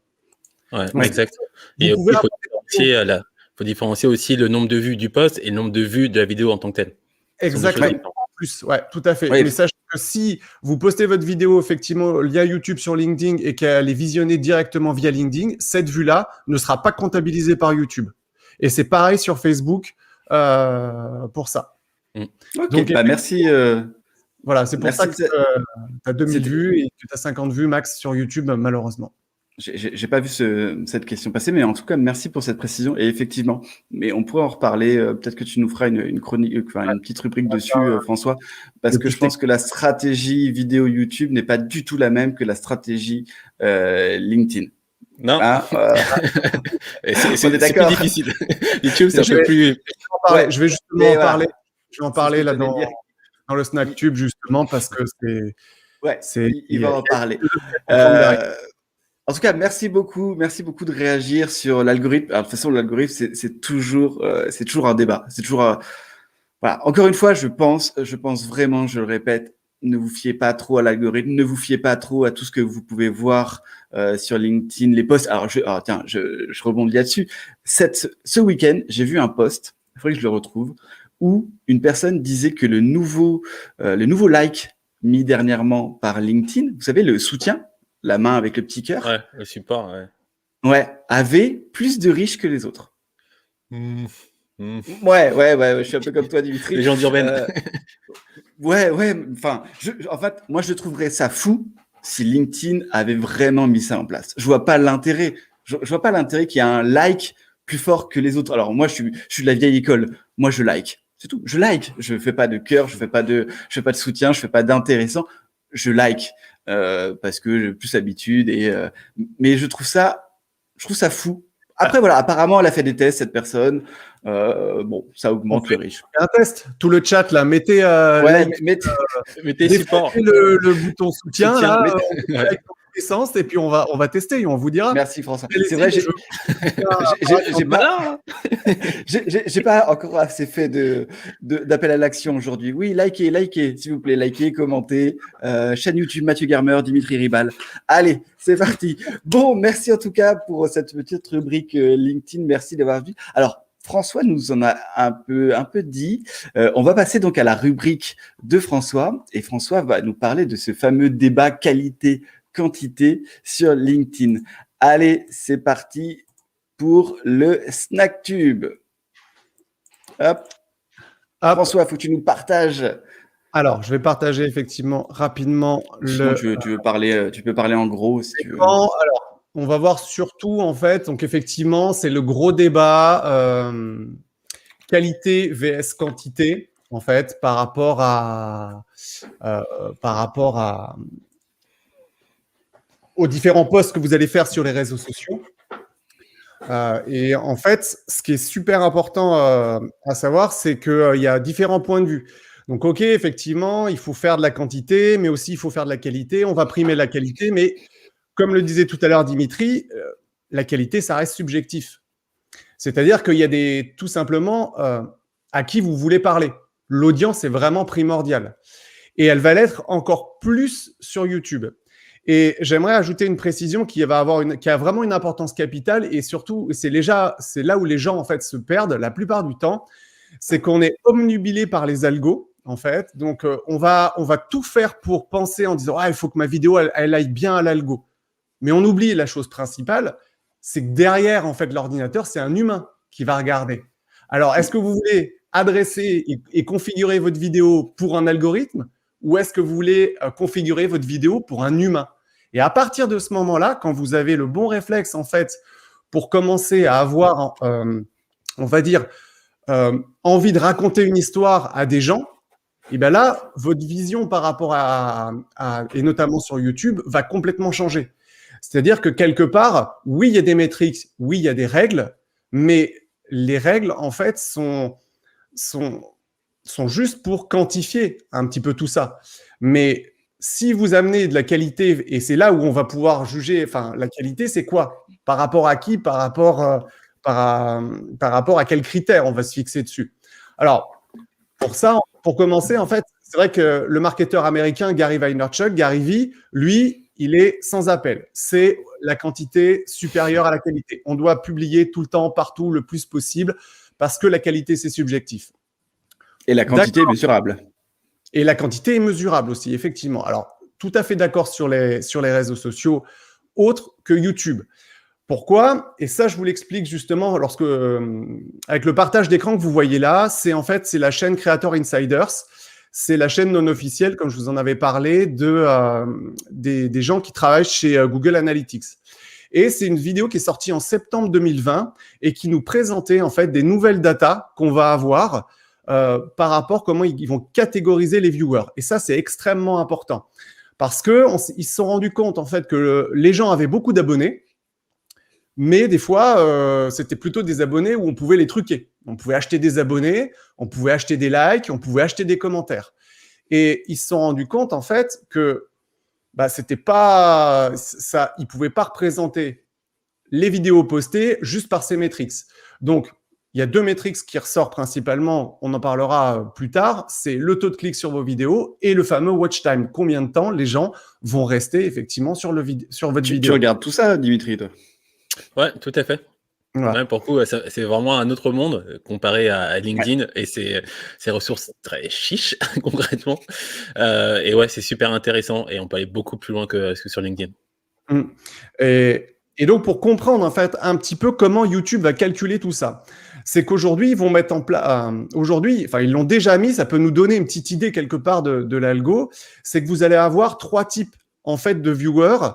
Ouais, exact. Et il faut différencier aussi le nombre de vues du post et le nombre de vues de la vidéo en tant que telle. Exactement. Plus, ouais, tout à fait. Oui. Mais sachez que si vous postez votre vidéo, effectivement, lien YouTube sur LinkedIn et qu'elle est visionnée directement via LinkedIn, cette vue-là ne sera pas comptabilisée par YouTube. Et c'est pareil sur Facebook pour ça. Ok, donc, merci. Voilà, c'est pour ça que tu as 2000 vues et que tu as 50 vues max sur YouTube, malheureusement. J'ai pas vu cette question passer, mais en tout cas, merci pour cette précision. Et effectivement, mais on pourrait en reparler. Peut-être que tu nous feras une chronique, une petite rubrique dessus, François, parce que je pense que la stratégie vidéo YouTube n'est pas du tout la même que la stratégie LinkedIn. Non. C'est plus difficile. YouTube, c'est un peu plus. Je vais justement en parler. Je vais en parler là dans le SnackTube justement parce que il va en parler. En tout cas, merci beaucoup de réagir sur l'algorithme. Alors, de toute façon, l'algorithme, c'est toujours un débat. C'est toujours voilà. Encore une fois, je pense vraiment, je le répète, ne vous fiez pas trop à l'algorithme, ne vous fiez pas trop à tout ce que vous pouvez voir sur LinkedIn, les posts. Alors, tiens, je rebondis là-dessus. Ce week-end, j'ai vu un post, il faudrait que je le retrouve, où une personne disait que le nouveau like mis dernièrement par LinkedIn, vous savez, le soutien, la main avec le petit cœur. Ouais, le support, ouais. Ouais, avait plus de riches que les autres. Ouais, je suis un peu comme toi, Dimitri. Les gens d'urbaine. Ouais, enfin, en fait, moi, je trouverais ça fou si LinkedIn avait vraiment mis ça en place. Je vois pas l'intérêt. Je vois pas l'intérêt qu'il y ait un like plus fort que les autres. Alors, moi, je suis de la vieille école. Moi, je like. C'est tout. Je like. Je fais pas de cœur, je fais pas de soutien, je fais pas d'intéressant. Je like. Parce que j'ai plus l'habitude mais je trouve ça fou. Après voilà, apparemment elle a fait des tests cette personne. Bon, ça augmente le riche. Un test. Tout le chat là, mettez support. Le bouton soutien là. Essence et puis on va tester et on vous dira. Merci François. C'est vrai, j'ai pas encore assez fait d'appel à l'action aujourd'hui. Oui, likez, s'il vous plaît, likez, commentez. Chaîne YouTube Mathieu Garmer, Dimitri Ribal. Allez, c'est parti. Bon, merci en tout cas pour cette petite rubrique LinkedIn. Merci d'avoir vu. Alors, François nous en a un peu dit. On va passer donc à la rubrique de François et François va nous parler de ce fameux débat qualité-quantité sur LinkedIn. Allez, c'est parti pour le SnackTube. Hop. François, faut que tu nous partages. Alors, je vais partager effectivement rapidement tu peux parler en gros si tu veux. Alors, on va voir surtout en fait, donc effectivement, c'est le gros débat qualité vs quantité en fait par rapport aux différents posts que vous allez faire sur les réseaux sociaux. Et en fait, ce qui est super important à savoir, c'est qu'il y a différents points de vue. Donc, OK, effectivement, il faut faire de la quantité, mais aussi il faut faire de la qualité. On va primer la qualité, mais comme le disait tout à l'heure Dimitri, la qualité, ça reste subjectif. C'est-à-dire qu'il y a tout simplement à qui vous voulez parler. L'audience est vraiment primordiale. Et elle va l'être encore plus sur YouTube. Et j'aimerais ajouter une précision qui a vraiment une importance capitale, et surtout, c'est là où les gens en fait se perdent la plupart du temps, c'est qu'on est obnubilé par les algos en fait. Donc on va tout faire pour penser en disant il faut que ma vidéo elle aille bien à l'algo. Mais on oublie la chose principale, c'est que derrière en fait l'ordinateur, c'est un humain qui va regarder. Alors est-ce que vous voulez adresser et configurer votre vidéo pour un algorithme, ou est-ce que vous voulez configurer votre vidéo pour un humain? Et à partir de ce moment-là, quand vous avez le bon réflexe, en fait, pour commencer à avoir, on va dire, envie de raconter une histoire à des gens, et bien là, votre vision par rapport et notamment sur YouTube, va complètement changer. C'est-à-dire que quelque part, oui, il y a des métriques, oui, il y a des règles, mais les règles, en fait, sont juste pour quantifier un petit peu tout ça. Mais si vous amenez de la qualité, et c'est là où on va pouvoir juger, enfin, la qualité, c'est quoi? Par rapport à qui? Par rapport à quels critères on va se fixer dessus? Alors, pour commencer, en fait, c'est vrai que le marketeur américain Gary Vaynerchuk, Gary V, lui, il est sans appel. C'est la quantité supérieure à la qualité. On doit publier tout le temps, partout, le plus possible, parce que la qualité, c'est subjectif. Et la quantité est mesurable. Et la quantité est mesurable aussi, effectivement. Alors, tout à fait d'accord sur les réseaux sociaux autres que YouTube. Pourquoi? Et ça, je vous l'explique justement avec le partage d'écran que vous voyez là, c'est la chaîne Creator Insiders. C'est la chaîne non officielle, comme je vous en avais parlé, des gens qui travaillent chez Google Analytics. Et c'est une vidéo qui est sortie en septembre 2020 et qui nous présentait en fait des nouvelles datas qu'on va avoir par rapport à comment ils vont catégoriser les viewers. Et ça, c'est extrêmement important parce qu'ils se sont rendus compte en fait que les gens avaient beaucoup d'abonnés, mais des fois, c'était plutôt des abonnés où on pouvait les truquer. On pouvait acheter des abonnés, on pouvait acheter des likes, on pouvait acheter des commentaires. Et ils se sont rendus compte en fait que c'était pas ça, ils pouvaient pas représenter les vidéos postées juste par ces métriques. Donc, il y a deux métriques qui ressortent principalement, on en parlera plus tard, c'est le taux de clic sur vos vidéos et le fameux watch time. Combien de temps les gens vont rester effectivement sur votre vidéo. Tu regardes tout ça, Dimitri, toi? Ouais, tout à fait. Voilà. Ouais, pour le coup, c'est vraiment un autre monde comparé à LinkedIn et ses ressources très chiches concrètement. Et ouais, c'est super intéressant et on peut aller beaucoup plus loin que sur LinkedIn. Et donc, pour comprendre en fait un petit peu comment YouTube va calculer tout ça, c'est qu'aujourd'hui, ils vont mettre en place, ils l'ont déjà mis, ça peut nous donner une petite idée quelque part de l'algo, c'est que vous allez avoir 3 types en fait de viewers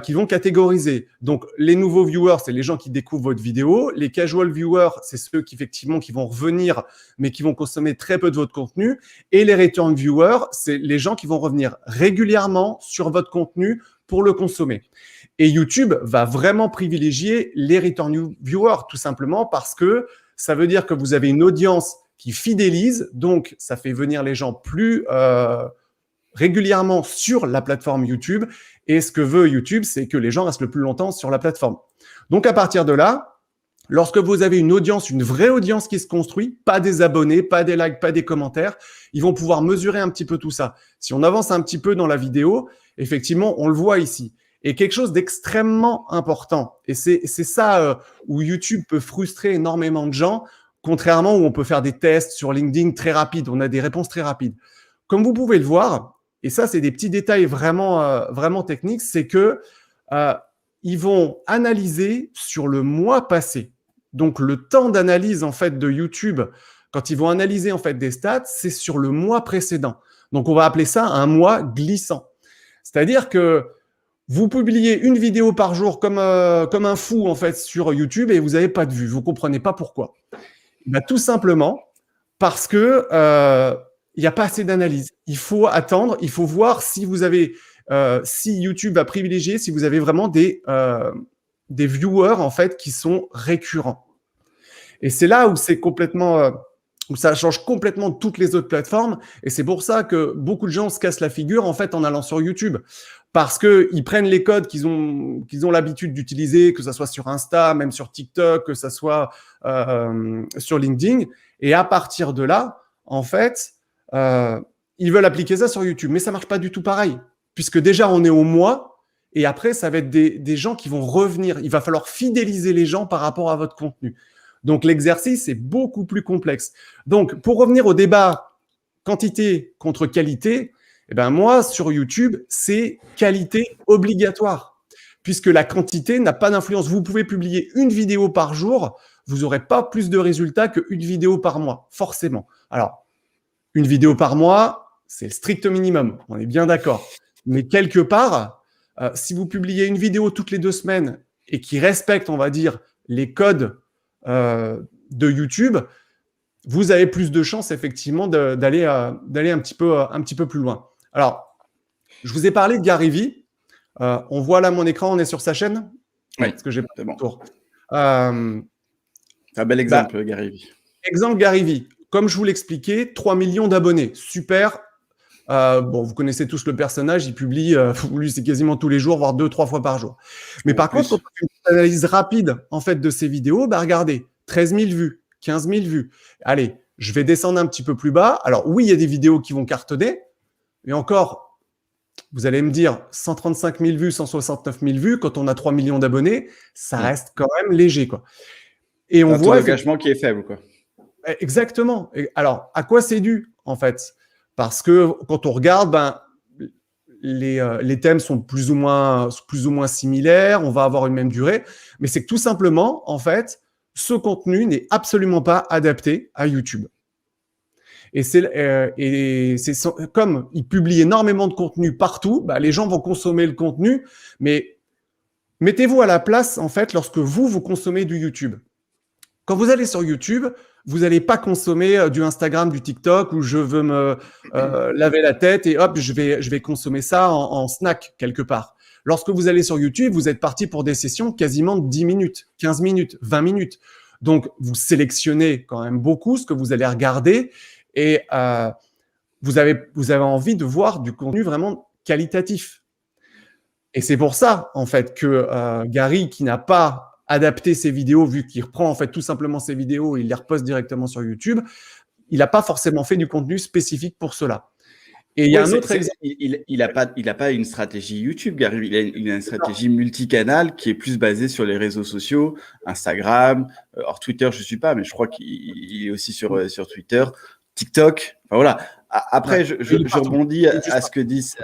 qui vont catégoriser. Donc, les nouveaux viewers, c'est les gens qui découvrent votre vidéo. Les casual viewers, c'est ceux qui vont revenir, mais qui vont consommer très peu de votre contenu. Et les return viewers, c'est les gens qui vont revenir régulièrement sur votre contenu pour le consommer. Et YouTube va vraiment privilégier les return viewers, tout simplement parce que ça veut dire que vous avez une audience qui fidélise, donc ça fait venir les gens plus régulièrement sur la plateforme YouTube. Et ce que veut YouTube, c'est que les gens restent le plus longtemps sur la plateforme. Donc, à partir de là, lorsque vous avez une audience, une vraie audience qui se construit, pas des abonnés, pas des likes, pas des commentaires, ils vont pouvoir mesurer un petit peu tout ça. Si on avance un petit peu dans la vidéo, effectivement, on le voit ici. Et quelque chose d'extrêmement important, et c'est ça où YouTube peut frustrer énormément de gens, contrairement où on peut faire des tests sur LinkedIn très rapides, on a des réponses très rapides. Comme vous pouvez le voir, et ça, c'est des petits détails vraiment techniques, c'est que ils vont analyser sur le mois passé. Donc, le temps d'analyse en fait de YouTube, quand ils vont analyser en fait des stats, c'est sur le mois précédent. Donc, on va appeler ça un mois glissant. C'est-à-dire que vous publiez une vidéo par jour comme un fou en fait sur YouTube et vous n'avez pas de vues. Vous comprenez pas pourquoi. Tout simplement parce que il n'y a pas assez d'analyse. Il faut attendre, il faut voir si vous avez, si YouTube va privilégier, si vous avez vraiment des des viewers en fait qui sont récurrents. Et c'est là où c'est complètement où ça change complètement toutes les autres plateformes. Et c'est pour ça que beaucoup de gens se cassent la figure en fait en allant sur YouTube, parce que ils prennent les codes qu'ils ont l'habitude d'utiliser, que ça soit sur Insta, même sur TikTok, que ça soit sur LinkedIn, et à partir de là, en fait, ils veulent appliquer ça sur YouTube, mais ça marche pas du tout pareil, puisque déjà on est au mois, et après ça va être des gens qui vont revenir. Il va falloir fidéliser les gens par rapport à votre contenu. Donc, l'exercice est beaucoup plus complexe. Donc, pour revenir au débat quantité contre qualité, eh ben moi, sur YouTube, c'est qualité obligatoire, puisque la quantité n'a pas d'influence. Vous pouvez publier une vidéo par jour, vous n'aurez pas plus de résultats qu'une vidéo par mois, forcément. Alors, une vidéo par mois, c'est le strict minimum, on est bien d'accord. Mais quelque part, si vous publiez une vidéo toutes les 2 semaines et qui respecte, on va dire, les codes de YouTube, vous avez plus de chances effectivement d'aller un petit peu plus loin. Alors, je vous ai parlé de Gary Vee. On voit là mon écran, on est sur sa chaîne. Oui, parce que j'ai pas c'est bon. tour. C'est un bel exemple, Gary Vee. Exemple Gary Vee. Comme je vous l'expliquais, 3 millions d'abonnés. Super. Bon, vous connaissez tous le personnage, il publie, lui, c'est quasiment tous les jours, voire 2-3 fois par jour. Mais par contre, quand on fait une analyse rapide, en fait, de ces vidéos, bah, regardez, 13 000 vues, 15 000 vues. Allez, je vais descendre un petit peu plus bas. Alors, oui, il y a des vidéos qui vont cartonner, mais encore, vous allez me dire, 135 000 vues, 169 000 vues, quand on a 3 millions d'abonnés, ça reste quand même léger, quoi. Et on voit l'engagement qui est faible, quoi. Exactement. Et alors, à quoi c'est dû, en fait? Parce que quand on regarde, ben, les thèmes sont plus ou moins similaires, on va avoir une même durée, mais c'est que tout simplement, en fait, ce contenu n'est absolument pas adapté à YouTube. Et comme il publie énormément de contenu partout, bah, les gens vont consommer le contenu, mais mettez-vous à la place, en fait, lorsque vous consommez du YouTube. Quand vous allez sur YouTube, vous n'allez pas consommer du Instagram, du TikTok, où je veux me laver la tête et hop, je vais consommer ça en snack quelque part. Lorsque vous allez sur YouTube, vous êtes parti pour des sessions quasiment de 10 minutes, 15 minutes, 20 minutes. Donc, vous sélectionnez quand même beaucoup ce que vous allez regarder et vous avez envie de voir du contenu vraiment qualitatif. Et c'est pour ça, en fait, que Gary, qui n'a pas adapter ses vidéos, vu qu'il reprend en fait tout simplement ses vidéos et il les reposte directement sur YouTube, il n'a pas forcément fait du contenu spécifique pour cela. Et il y a un autre exemple. Il a pas une stratégie YouTube, Gary. Il a une stratégie multicanal qui est plus basée sur les réseaux sociaux, Instagram, hors Twitter, je suis pas, mais je crois qu'il est aussi sur Twitter, TikTok. Enfin, voilà. Après, je rebondis à ce que disent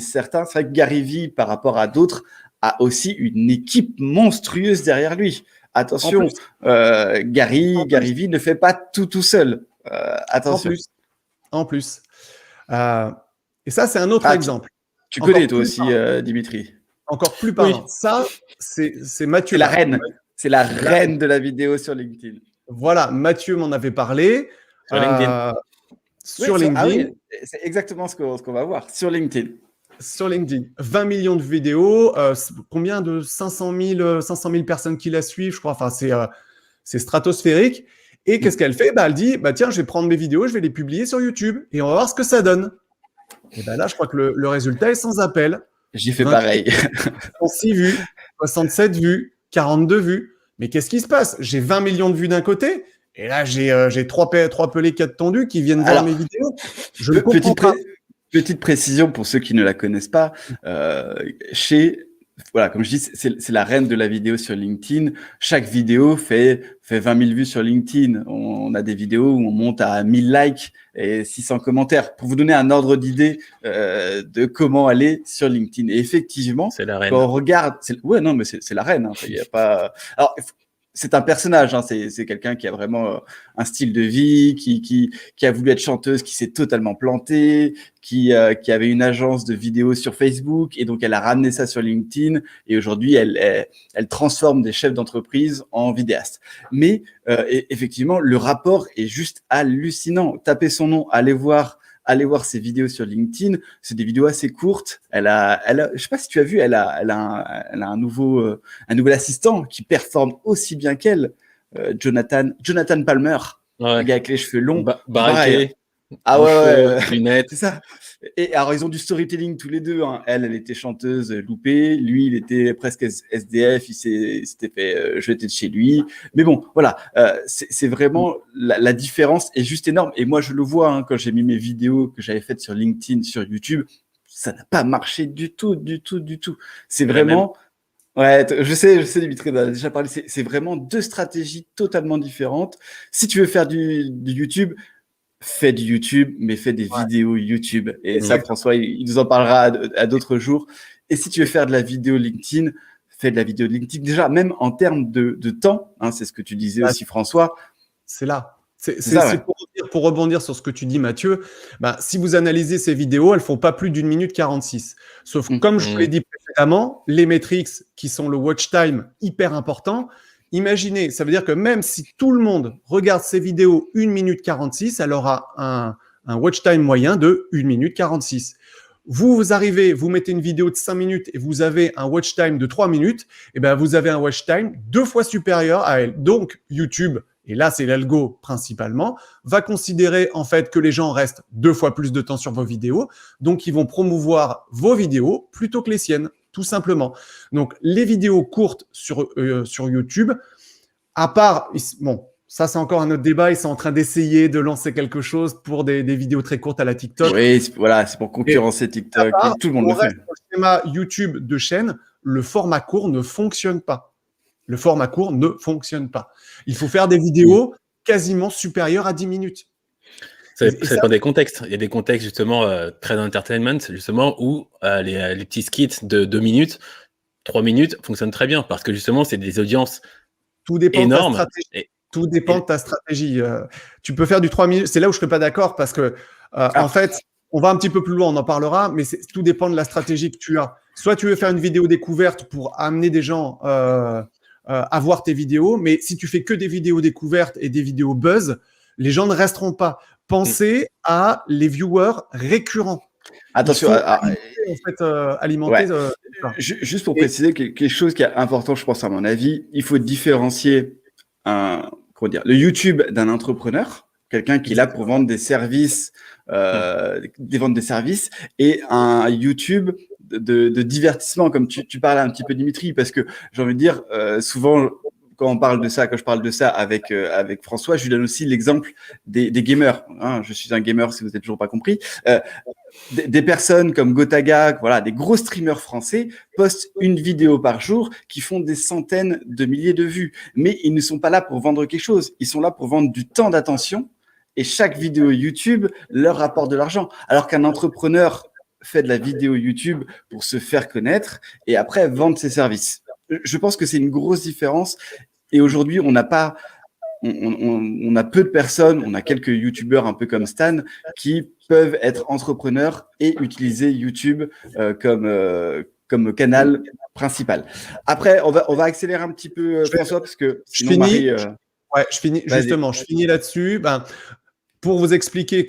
certains. C'est vrai que Gary Vee, par rapport à d'autres, a aussi une équipe monstrueuse derrière lui. Attention, Gary Vee ne fait pas tout seul. Attention. En plus. Et ça, c'est un autre exemple. Tu connais toi aussi, Dimitri. Encore plus parlant. Oui. Ça, c'est Mathieu. C'est la reine. C'est la reine de la vidéo sur LinkedIn. Voilà, Mathieu m'en avait parlé. Sur LinkedIn. C'est exactement ce qu'on va voir. Sur LinkedIn. Sur LinkedIn, 20 millions de vidéos, combien de 500 000 personnes qui la suivent, je crois. Enfin, c'est stratosphérique. Et qu'est-ce qu'elle fait? Elle dit, tiens, je vais prendre mes vidéos, je vais les publier sur YouTube et on va voir ce que ça donne. Et là, je crois que le résultat est sans appel. J'ai fait pareil. 36 vues, 67 vues, 42 vues. Mais qu'est-ce qui se passe? J'ai 20 millions de vues d'un côté. Et là, j'ai trois pelés 4 tondus qui viennent voir mes vidéos. Je ne comprends pas. Petite précision pour ceux qui ne la connaissent pas, voilà, comme je dis, c'est la reine de la vidéo sur LinkedIn. Chaque vidéo fait 20 000 vues sur LinkedIn. On a des vidéos où on monte à 1000 likes et 600 commentaires. Pour vous donner un ordre d'idée de comment aller sur LinkedIn. Et effectivement, c'est la reine. Quand on regarde, mais c'est la reine. Hein. Il y a pas. Alors, c'est un personnage, hein, c'est quelqu'un qui a vraiment un style de vie, qui a voulu être chanteuse, qui s'est totalement plantée, qui avait une agence de vidéos sur Facebook et donc elle a ramené ça sur LinkedIn et aujourd'hui elle transforme des chefs d'entreprise en vidéastes. Mais effectivement, le rapport est juste hallucinant. Tapez son nom, allez voir allez voir ses vidéos sur LinkedIn. C'est des vidéos assez courtes. Je sais pas si tu as vu, elle a un nouvel assistant qui performe aussi bien qu'elle, Jonathan Palmer, Ouais. le gars avec les cheveux longs. Baraqué, Ah ouais. lunettes. C'est ça. Et alors, ils ont du storytelling tous les deux. Hein. Elle était chanteuse loupée. Lui, il était presque SDF. Il s'était fait jeter de chez lui. Mais bon, voilà. C'est vraiment la différence est juste énorme. Et moi, je le vois hein, quand j'ai mis mes vidéos que j'avais faites sur LinkedIn, sur YouTube. Ça n'a pas marché du tout. C'est vraiment. Ouais, je sais, Dimitri, on a déjà parlé. C'est vraiment deux stratégies totalement différentes. Si tu veux faire du YouTube, fais du YouTube, mais fais des vidéos YouTube. Et ça, François, il nous en parlera à d'autres jours. Et si tu veux faire de la vidéo LinkedIn, fais de la vidéo LinkedIn. Déjà, même en termes de temps, hein, c'est ce que tu disais aussi, François. C'est là. C'est ouais. pour rebondir sur ce que tu dis, Mathieu. Si vous analysez ces vidéos, elles font pas plus d'1 minute 46. Sauf que, comme je vous l'ai dit précédemment, les métriques qui sont le watch time hyper important. Imaginez, ça veut dire que même si tout le monde regarde ces vidéos 1 minute 46, elle aura un watch time moyen de 1 minute 46. Vous arrivez, vous mettez une vidéo de 5 minutes et vous avez un watch time de 3 minutes, et ben vous avez un watch time 2 fois supérieur à elle. Donc, YouTube, et là, c'est l'algo principalement, va considérer en fait que les gens restent 2 fois plus de temps sur vos vidéos. Donc, ils vont promouvoir vos vidéos plutôt que les siennes, tout simplement. Donc, les vidéos courtes sur YouTube, à part, bon, ça c'est encore un autre débat, ils sont en train d'essayer de lancer quelque chose pour des vidéos très courtes à la TikTok. Oui, c'est pour concurrencer TikTok, tout le monde le fait. Dans le schéma YouTube de chaîne, le format court ne fonctionne pas. Le format court ne fonctionne pas. Il faut faire des vidéos quasiment supérieures à 10 minutes. Ça dépend des contextes. Il y a des contextes justement très entertainment, justement, où les petits skits de 2 minutes, 3 minutes fonctionnent très bien parce que justement, c'est des audiences énormes. Tout dépend de ta stratégie. Tu peux faire du 3 minutes. C'est là où je ne serais pas d'accord parce que, en fait, on va un petit peu plus loin, on en parlera, mais tout dépend de la stratégie que tu as. Soit tu veux faire une vidéo découverte pour amener des gens à voir tes vidéos, mais si tu fais que des vidéos découvertes et des vidéos buzz, les gens ne resteront pas. Pensez à les viewers récurrents. Attention, alimenter. Juste pour préciser quelque chose qui est important, je pense à mon avis, il faut différencier le YouTube d'un entrepreneur, quelqu'un qui est là pour vendre des services, et un YouTube de divertissement, comme tu parlais un petit peu, Dimitri, parce que j'ai envie de dire, souvent, quand je parle de ça avec François, je lui donne aussi l'exemple des gamers. Hein, je suis un gamer, si vous n'avez toujours pas compris. Des personnes comme Gotaga, voilà, des gros streamers français postent une vidéo par jour qui font des centaines de milliers de vues. Mais ils ne sont pas là pour vendre quelque chose. Ils sont là pour vendre du temps d'attention. Et chaque vidéo YouTube leur rapporte de l'argent. Alors qu'un entrepreneur fait de la vidéo YouTube pour se faire connaître et après vendre ses services. Je pense que c'est une grosse différence. Et aujourd'hui, on a peu de personnes, on a quelques youtubeurs un peu comme Stan qui peuvent être entrepreneurs et utiliser YouTube comme canal principal. Après, on va accélérer un petit peu, François, parce que sinon, je finis là-dessus. Pour vous expliquer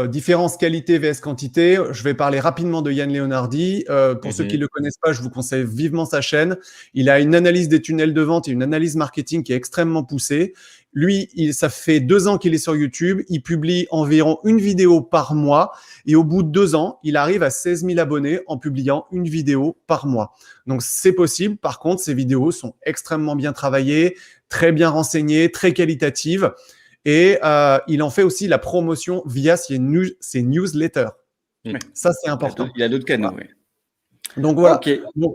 différence qualité vs quantité, je vais parler rapidement de Yann Leonardi. Pour ceux qui ne le connaissent pas, je vous conseille vivement sa chaîne. Il a une analyse des tunnels de vente et une analyse marketing qui est extrêmement poussée. Lui, ça fait 2 ans qu'il est sur YouTube. Il publie environ une vidéo par mois. Et au bout de 2 ans, il arrive à 16 000 abonnés en publiant une vidéo par mois. Donc, c'est possible. Par contre, ces vidéos sont extrêmement bien travaillées, très bien renseignées, très qualitatives. Et il en fait aussi la promotion via ses newsletters. Ça, c'est important. Il y a d'autres canaux, oui. Donc, voilà. Okay. Donc,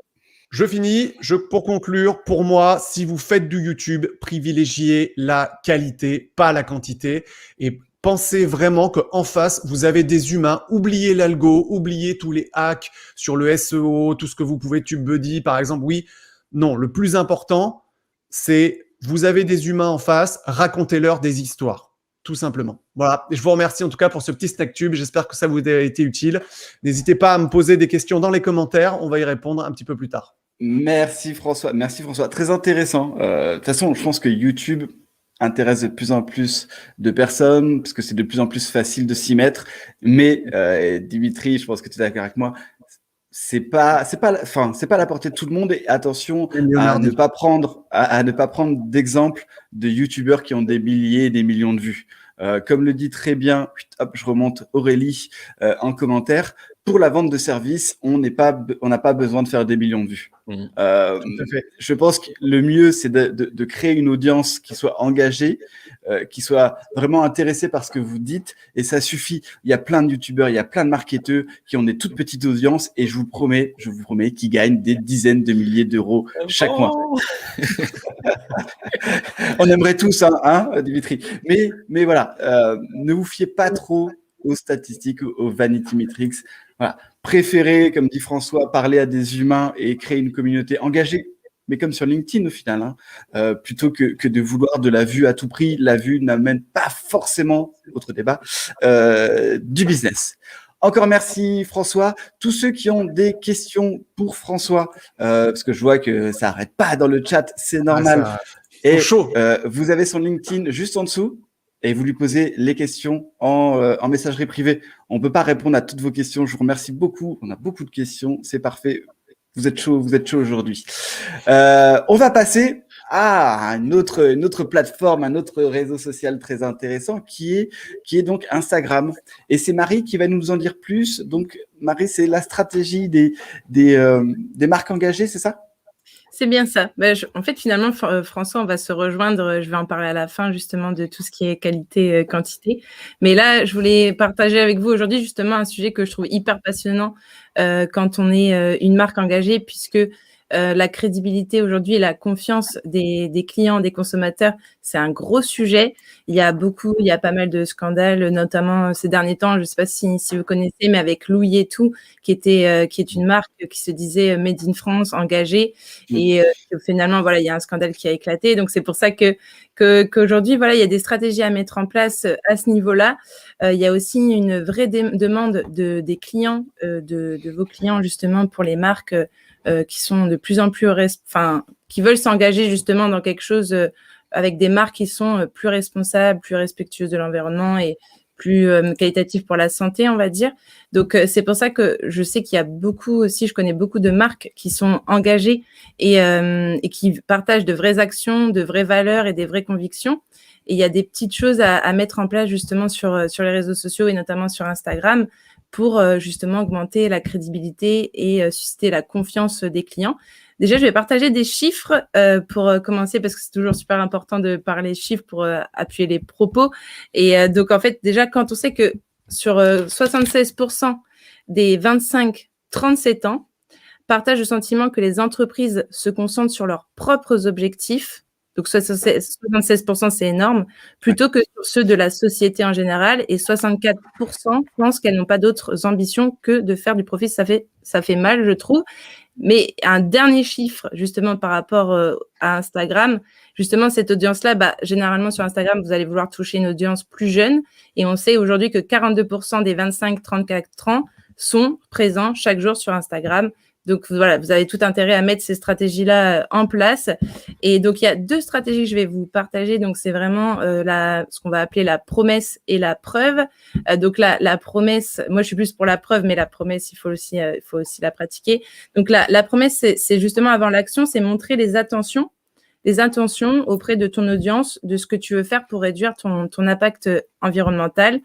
je finis. Pour conclure, pour moi, si vous faites du YouTube, privilégiez la qualité, pas la quantité. Et pensez vraiment qu'en face, vous avez des humains. Oubliez l'algo, oubliez tous les hacks sur le SEO, tout ce que vous pouvez, TubeBuddy, par exemple. Oui, non. Le plus important, c'est vous avez des humains en face, racontez-leur des histoires, tout simplement. Voilà, et je vous remercie en tout cas pour ce petit SnackTube. J'espère que ça vous a été utile. N'hésitez pas à me poser des questions dans les commentaires. On va y répondre un petit peu plus tard. Merci François. Très intéressant. De toute façon, je pense que YouTube intéresse de plus en plus de personnes, parce que c'est de plus en plus facile de s'y mettre. Mais Dimitri, je pense que tu es d'accord avec moi, c'est pas la portée de tout le monde. Et attention à ne pas prendre d'exemple de youtubeurs qui ont des milliers et des millions de vues. Comme le dit très bien, hop, je remonte Aurélie en commentaire. Pour la vente de services, on n'a pas besoin de faire des millions de vues. Je pense que le mieux, c'est de créer une audience qui soit engagée, qui soit vraiment intéressée par ce que vous dites, et ça suffit. Il y a plein de youtubeurs, il y a plein de marketeurs qui ont des toutes petites audiences, et je vous promets qu'ils gagnent des dizaines de milliers d'euros chaque mois. On aimerait tous, hein, Dimitri. Mais voilà, ne vous fiez pas trop aux statistiques, aux vanity metrics. Voilà. Préférez, comme dit François, parler à des humains et créer une communauté engagée, mais comme sur LinkedIn au final, plutôt que de vouloir de la vue à tout prix. La vue n'amène pas forcément, autre débat, du business. Encore merci François. Tous ceux qui ont des questions pour François, parce que je vois que ça n'arrête pas dans le chat, c'est normal. Et vous avez son LinkedIn juste en dessous. Et vous lui posez les questions en messagerie privée. On ne peut pas répondre à toutes vos questions. Je vous remercie beaucoup. On a beaucoup de questions. C'est parfait. Vous êtes chaud aujourd'hui. On va passer à une autre plateforme, un autre réseau social très intéressant qui est donc Instagram. Et c'est Marie qui va nous en dire plus. Donc, Marie, c'est la stratégie des marques engagées, c'est ça ? C'est bien ça. En fait, finalement, François, on va se rejoindre. Je vais en parler à la fin, justement, de tout ce qui est qualité, quantité. Mais là, je voulais partager avec vous aujourd'hui, justement, un sujet que je trouve hyper passionnant quand on est une marque engagée, puisque la crédibilité aujourd'hui et la confiance des clients, des consommateurs, c'est un gros sujet. Il y a pas mal de scandales, notamment ces derniers temps. Je ne sais pas si vous connaissez, mais avec Louis et tout, qui est une marque qui se disait Made in France, engagée, et finalement, voilà, il y a un scandale qui a éclaté. Donc c'est pour ça qu'aujourd'hui, voilà, il y a des stratégies à mettre en place à ce niveau-là. Il y a aussi une vraie demande des clients, de vos clients justement pour les marques. Qui sont de plus en plus, qui veulent s'engager justement dans quelque chose avec des marques qui sont plus responsables, plus respectueuses de l'environnement et plus qualitatives pour la santé, on va dire. Donc, c'est pour ça que je sais qu'il y a je connais beaucoup de marques qui sont engagées et qui partagent de vraies actions, de vraies valeurs et des vraies convictions. Et il y a des petites choses à mettre en place justement sur les réseaux sociaux et notamment sur Instagram pour justement augmenter la crédibilité et susciter la confiance des clients. Déjà, je vais partager des chiffres pour commencer parce que c'est toujours super important de parler chiffres pour appuyer les propos. Et donc, en fait, déjà, quand on sait que sur 76% des 25-37 ans partagent le sentiment que les entreprises se concentrent sur leurs propres objectifs, donc 76%, c'est énorme, plutôt que sur ceux de la société en général, et 64% pensent qu'elles n'ont pas d'autres ambitions que de faire du profit. Ça fait mal, je trouve. Mais un dernier chiffre, justement, par rapport à Instagram, justement, cette audience-là, généralement sur Instagram, vous allez vouloir toucher une audience plus jeune, et on sait aujourd'hui que 42% des 25-34 ans sont présents chaque jour sur Instagram. Donc voilà, vous avez tout intérêt à mettre ces stratégies-là en place. Et donc il y a 2 stratégies que je vais vous partager. Donc c'est vraiment ce qu'on va appeler la promesse et la preuve. Donc la promesse, moi je suis plus pour la preuve, mais la promesse il faut aussi la pratiquer. Donc la promesse c'est justement avant l'action, c'est montrer les intentions auprès de ton audience, de ce que tu veux faire pour réduire ton impact environnemental.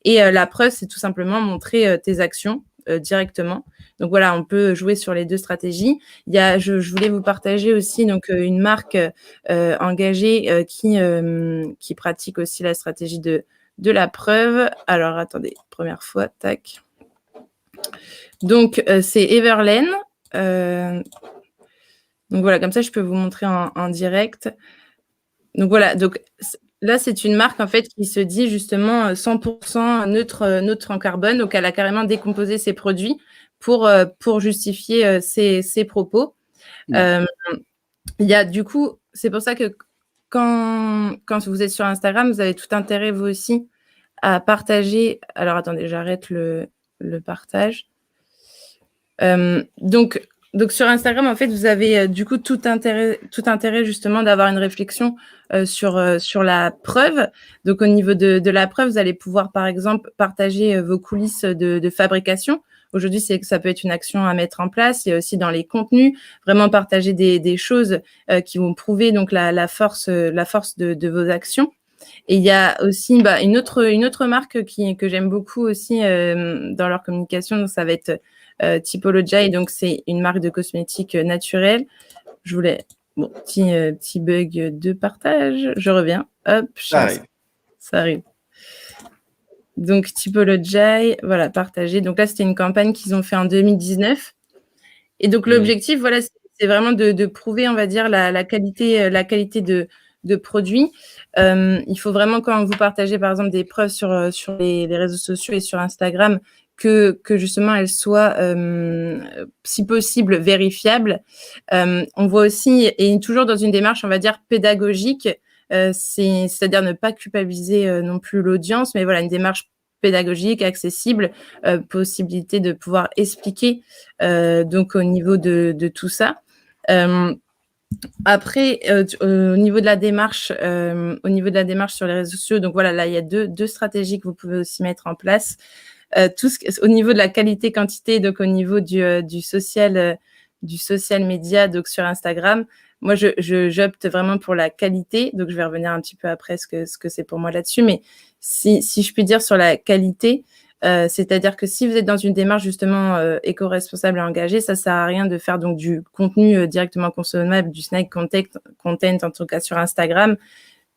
Et la preuve, c'est tout simplement montrer tes actions directement. Donc voilà, on peut jouer sur les 2 stratégies. Je voulais vous partager aussi donc une marque engagée qui pratique aussi la stratégie de la preuve. Alors attendez, première fois, tac. Donc c'est Everlane. Donc voilà, comme ça je peux vous montrer en direct. Donc voilà, donc là, c'est une marque en fait qui se dit justement 100% neutre en carbone. Donc, elle a carrément décomposé ses produits pour justifier ses propos. Il y a du coup, c'est pour ça que quand vous êtes sur Instagram, vous avez tout intérêt vous aussi à partager. Alors attendez, j'arrête le partage. Donc Donc sur Instagram, en fait, vous avez du coup tout intérêt justement d'avoir une réflexion sur la preuve. Donc au niveau de la preuve, vous allez pouvoir par exemple partager vos coulisses de fabrication. Aujourd'hui, ça peut être une action à mettre en place. Il y a aussi dans les contenus, vraiment partager des choses qui vont prouver donc la force de vos actions. Et il y a aussi une autre marque que j'aime beaucoup aussi dans leur communication. Donc ça va être Typology, donc c'est une marque de cosmétiques naturels. Je voulais petit bug de partage. Je reviens. Hop, Ça arrive. ça arrive. Donc Typology, voilà, partagé. Donc là, c'était une campagne qu'ils ont fait en 2019. Et donc l'objectif, voilà, c'est vraiment de prouver, on va dire, la qualité de produits. Il faut vraiment, quand vous partagez, par exemple, des preuves sur les réseaux sociaux et sur Instagram, que justement elles soient, si possible, vérifiables. On voit aussi, et toujours dans une démarche, on va dire, pédagogique, c'est-à-dire ne pas culpabiliser non plus l'audience, mais voilà, une démarche pédagogique, accessible, possibilité de pouvoir expliquer donc au niveau de tout ça. Après, au niveau de la démarche sur les réseaux sociaux, donc voilà, là il y a deux stratégies que vous pouvez aussi mettre en place. Au niveau de la qualité-quantité, donc au niveau du social média, donc sur Instagram, moi j'opte vraiment pour la qualité. Donc je vais revenir un petit peu après ce que c'est pour moi là-dessus, mais si je puis dire sur la qualité, c'est-à-dire que si vous êtes dans une démarche justement éco-responsable et engagée, ça sert à rien de faire donc du contenu directement consommable, du snack content en tout cas sur Instagram,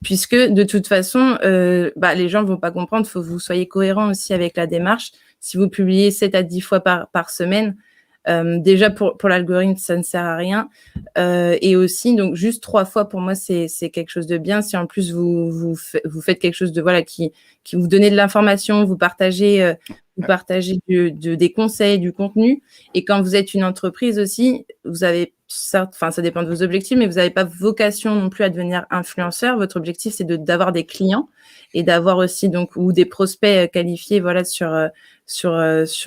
puisque de toute façon, les gens vont pas comprendre. Il faut que vous soyez cohérent aussi avec la démarche. Si vous publiez 7 à 10 fois par semaine, déjà pour l'algorithme, ça ne sert à rien. Et aussi, donc juste 3 fois pour moi, c'est quelque chose de bien. Si en plus vous faites quelque chose de voilà qui vous donnez de l'information, vous partagez des conseils, du contenu. Et quand vous êtes une entreprise aussi, vous avez ça dépend de vos objectifs, mais vous n'avez pas vocation non plus à devenir influenceur. Votre objectif, c'est d'avoir des clients et d'avoir aussi donc ou des prospects qualifiés voilà sur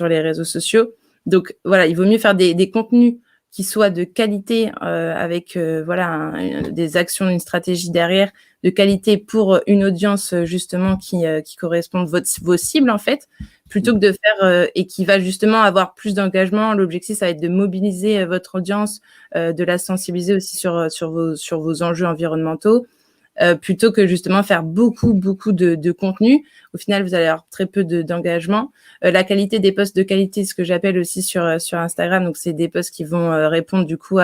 les réseaux sociaux. Donc voilà, il vaut mieux faire des contenus qui soient de qualité avec des actions, une stratégie derrière de qualité pour une audience justement qui correspond à vos cibles en fait, plutôt que de faire et qui va justement avoir plus d'engagement. L'objectif, ça va être de mobiliser votre audience, de la sensibiliser aussi sur vos enjeux environnementaux. Plutôt que justement faire beaucoup de contenu. Au final, vous allez avoir très peu d'engagement. La qualité des posts de qualité, ce que j'appelle aussi sur Instagram, donc c'est des posts qui vont répondre du coup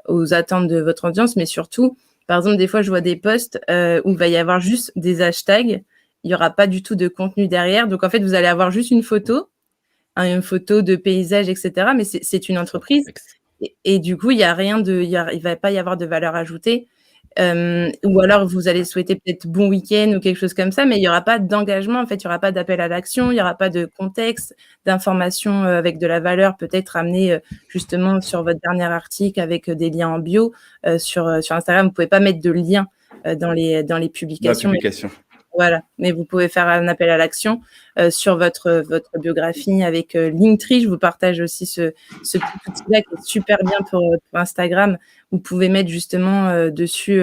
aux attentes de votre audience, mais surtout, par exemple, des fois, je vois des posts où il va y avoir juste des hashtags, il n'y aura pas du tout de contenu derrière. Donc, en fait, vous allez avoir juste une photo de paysage, etc. Mais c'est une entreprise. Et du coup, il va pas y avoir de valeur ajoutée. Ou alors vous allez souhaiter peut-être bon week-end ou quelque chose comme ça, mais il n'y aura pas d'engagement, en fait, il n'y aura pas d'appel à l'action, il n'y aura pas de contexte, d'information avec de la valeur peut-être amenée justement sur votre dernier article avec des liens en bio. Sur Instagram, vous ne pouvez pas mettre de liens dans les publications. Voilà, mais vous pouvez faire un appel à l'action sur votre biographie avec Linktree. Je vous partage aussi ce petit outil-là qui est super bien pour Instagram. Vous pouvez mettre justement dessus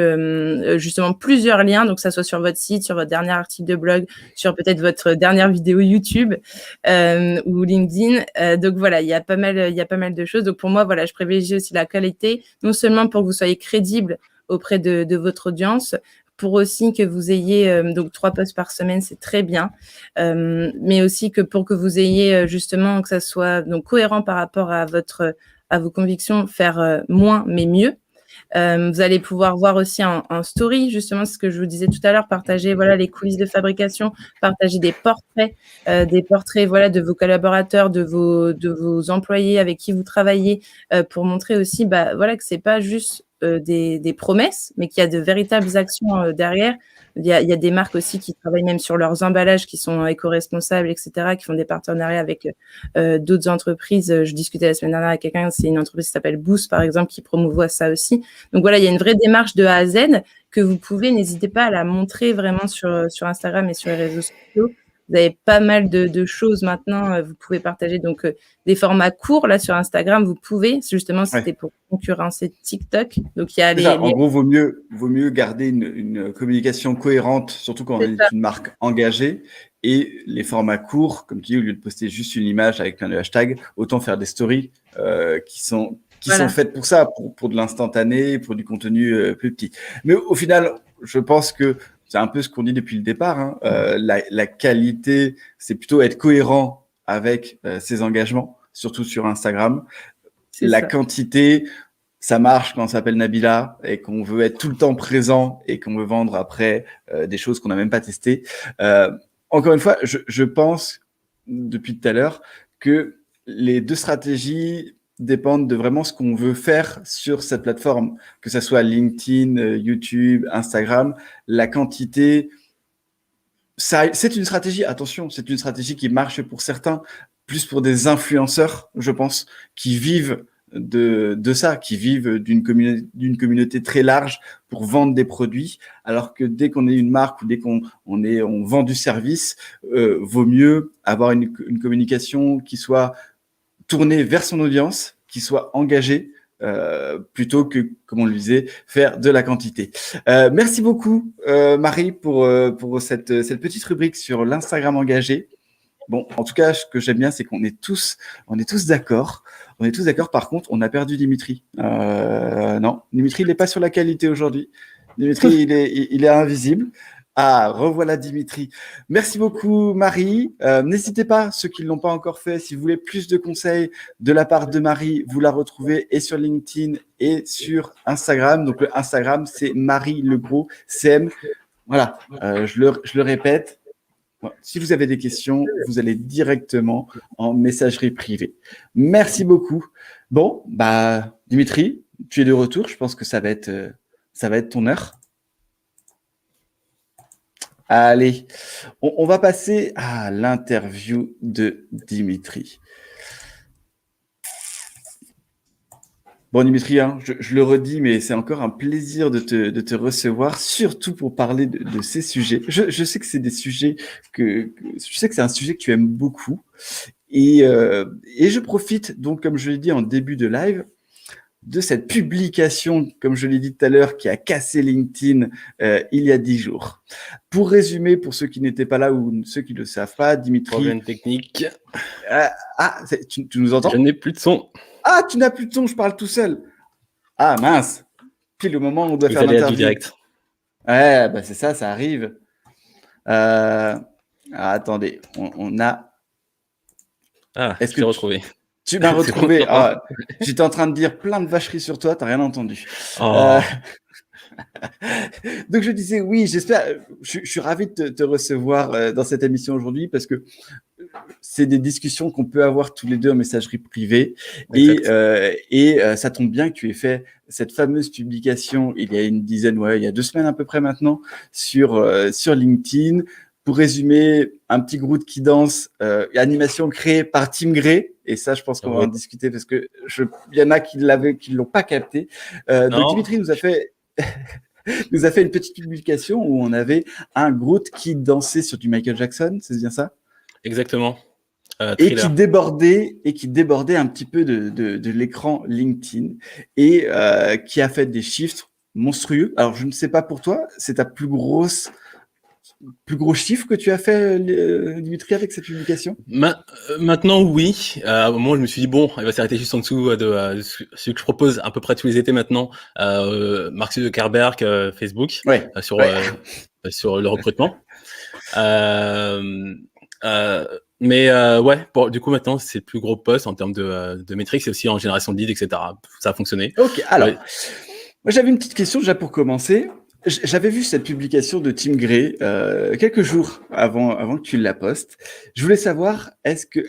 justement plusieurs liens, donc ça soit sur votre site, sur votre dernier article de blog, sur peut-être votre dernière vidéo YouTube ou LinkedIn. Donc voilà, il y a pas mal de choses. Donc pour moi, voilà, je privilégie aussi la qualité, non seulement pour que vous soyez crédible auprès de votre audience, pour aussi que vous ayez donc 3 posts par semaine, c'est très bien, mais aussi que pour que vous ayez justement que ça soit donc cohérent par rapport à vos convictions, faire moins mais mieux. Vous allez pouvoir voir aussi en story, justement, ce que je vous disais tout à l'heure, partager voilà les coulisses de fabrication, partager des portraits voilà de vos collaborateurs, de vos employés avec qui vous travaillez, pour montrer aussi voilà que c'est pas juste des promesses, mais qu'il y a de véritables actions derrière. Il y a des marques aussi qui travaillent même sur leurs emballages, qui sont éco-responsables, etc., qui font des partenariats avec d'autres entreprises. Je discutais la semaine dernière avec quelqu'un, c'est une entreprise qui s'appelle Boost, par exemple, qui promouvoit ça aussi. Donc voilà, il y a une vraie démarche de A à Z que vous pouvez, n'hésitez pas à la montrer vraiment sur Instagram et sur les réseaux sociaux. Vous avez pas mal de choses maintenant. Vous pouvez partager donc des formats courts là sur Instagram. Vous pouvez, justement, c'était pour concurrencer TikTok. Donc il y a En gros, vaut mieux garder une communication cohérente, surtout quand on est une marque engagée. Et les formats courts, comme tu dis, au lieu de poster juste une image avec plein de hashtags, autant faire des stories qui sont faites pour ça, pour de l'instantané, pour du contenu plus petit. Mais au final, je pense que c'est un peu ce qu'on dit depuis le départ. Hein. La qualité, c'est plutôt être cohérent avec ses engagements, surtout sur Instagram. La quantité, ça marche quand on s'appelle Nabila et qu'on veut être tout le temps présent et qu'on veut vendre après des choses qu'on n'a même pas testées. Encore une fois, je pense depuis tout à l'heure que les deux stratégies dépendent de vraiment ce qu'on veut faire sur cette plateforme, que ce soit LinkedIn, YouTube, Instagram. La quantité, c'est une stratégie, attention, c'est une stratégie qui marche pour certains, plus pour des influenceurs, je pense, qui vivent de ça, qui vivent d'une communauté très large pour vendre des produits, alors que dès qu'on est une marque ou dès qu'on vend du service, vaut mieux avoir une communication qui soit tournée vers son audience, qui soit engagée, plutôt que, comme on le disait, faire de la quantité. Merci beaucoup, Marie, pour cette petite rubrique sur l'Instagram engagé. Bon, en tout cas, ce que j'aime bien, c'est qu'on est tous d'accord. On est tous d'accord. Par contre, on a perdu Dimitri. Non, Dimitri, il n'est pas sur la qualité aujourd'hui. Dimitri, il est invisible. Ah, revoilà Dimitri. Merci beaucoup, Marie. N'hésitez pas, ceux qui ne l'ont pas encore fait, si vous voulez plus de conseils de la part de Marie, vous la retrouvez et sur LinkedIn et sur Instagram. Donc, le Instagram, c'est Marie Legros, CM. Voilà, je le répète. Si vous avez des questions, vous allez directement en messagerie privée. Merci beaucoup. Bon, Dimitri, tu es de retour. Je pense que ça va être ton heure. Allez, on va passer à l'interview de Dimitri. Bon, Dimitri, hein, je le redis, mais c'est encore un plaisir de te recevoir, surtout pour parler de ces sujets. Je sais que c'est des sujets je sais que c'est un sujet que tu aimes beaucoup. Et je profite, donc, comme je l'ai dit en début de live, de cette publication, comme je l'ai dit tout à l'heure, qui a cassé LinkedIn il y a 10 jours. Pour résumer, pour ceux qui n'étaient pas là ou ceux qui ne le savent pas, Dimitri… Problème technique. Tu nous entends ? Je n'ai plus de son. Ah, tu n'as plus de son, je parle tout seul. Ah, mince. Puis le moment où on doit faire l'interview. Direct. Ouais, c'est ça arrive. Attendez, on a… Est-ce que je l'ai retrouvé ? Tu m'as retrouvé. J'étais en train de dire plein de vacheries sur toi, tu n'as rien entendu. Donc, je disais, oui, j'espère… Je suis ravi de te recevoir dans cette émission aujourd'hui parce que c'est des discussions qu'on peut avoir tous les deux en messagerie privée. Et ça tombe bien que tu aies fait cette fameuse publication il y a il y a 2 semaines à peu près maintenant sur LinkedIn. Pour résumer, un petit Groot qui danse, animation créée par Tim Gray. Et ça, je pense qu'on va en discuter parce que il y en a qui l'ont pas capté. Donc, Dimitri nous a fait une petite publication où on avait un Groot qui dansait sur du Michael Jackson, c'est bien ça ? Exactement. Et qui débordait un petit peu de l'écran LinkedIn et qui a fait des chiffres monstrueux. Alors, je ne sais pas pour toi, c'est ta plus gros chiffre que tu as fait, Dimitri, avec cette publication ? Maintenant, oui. À un moment, je me suis dit, bon, il va s'arrêter juste en dessous de ce que je propose à peu près tous les étés maintenant. Mark Zuckerberg, Facebook, sur le recrutement. Du coup, maintenant, c'est le plus gros poste en termes de métriques. C'est aussi en génération de leads, etc. Ça a fonctionné. Ok, alors, moi, j'avais une petite question déjà pour commencer. J'avais vu cette publication de Tim Gray quelques jours avant que tu la postes. Je voulais savoir, est-ce que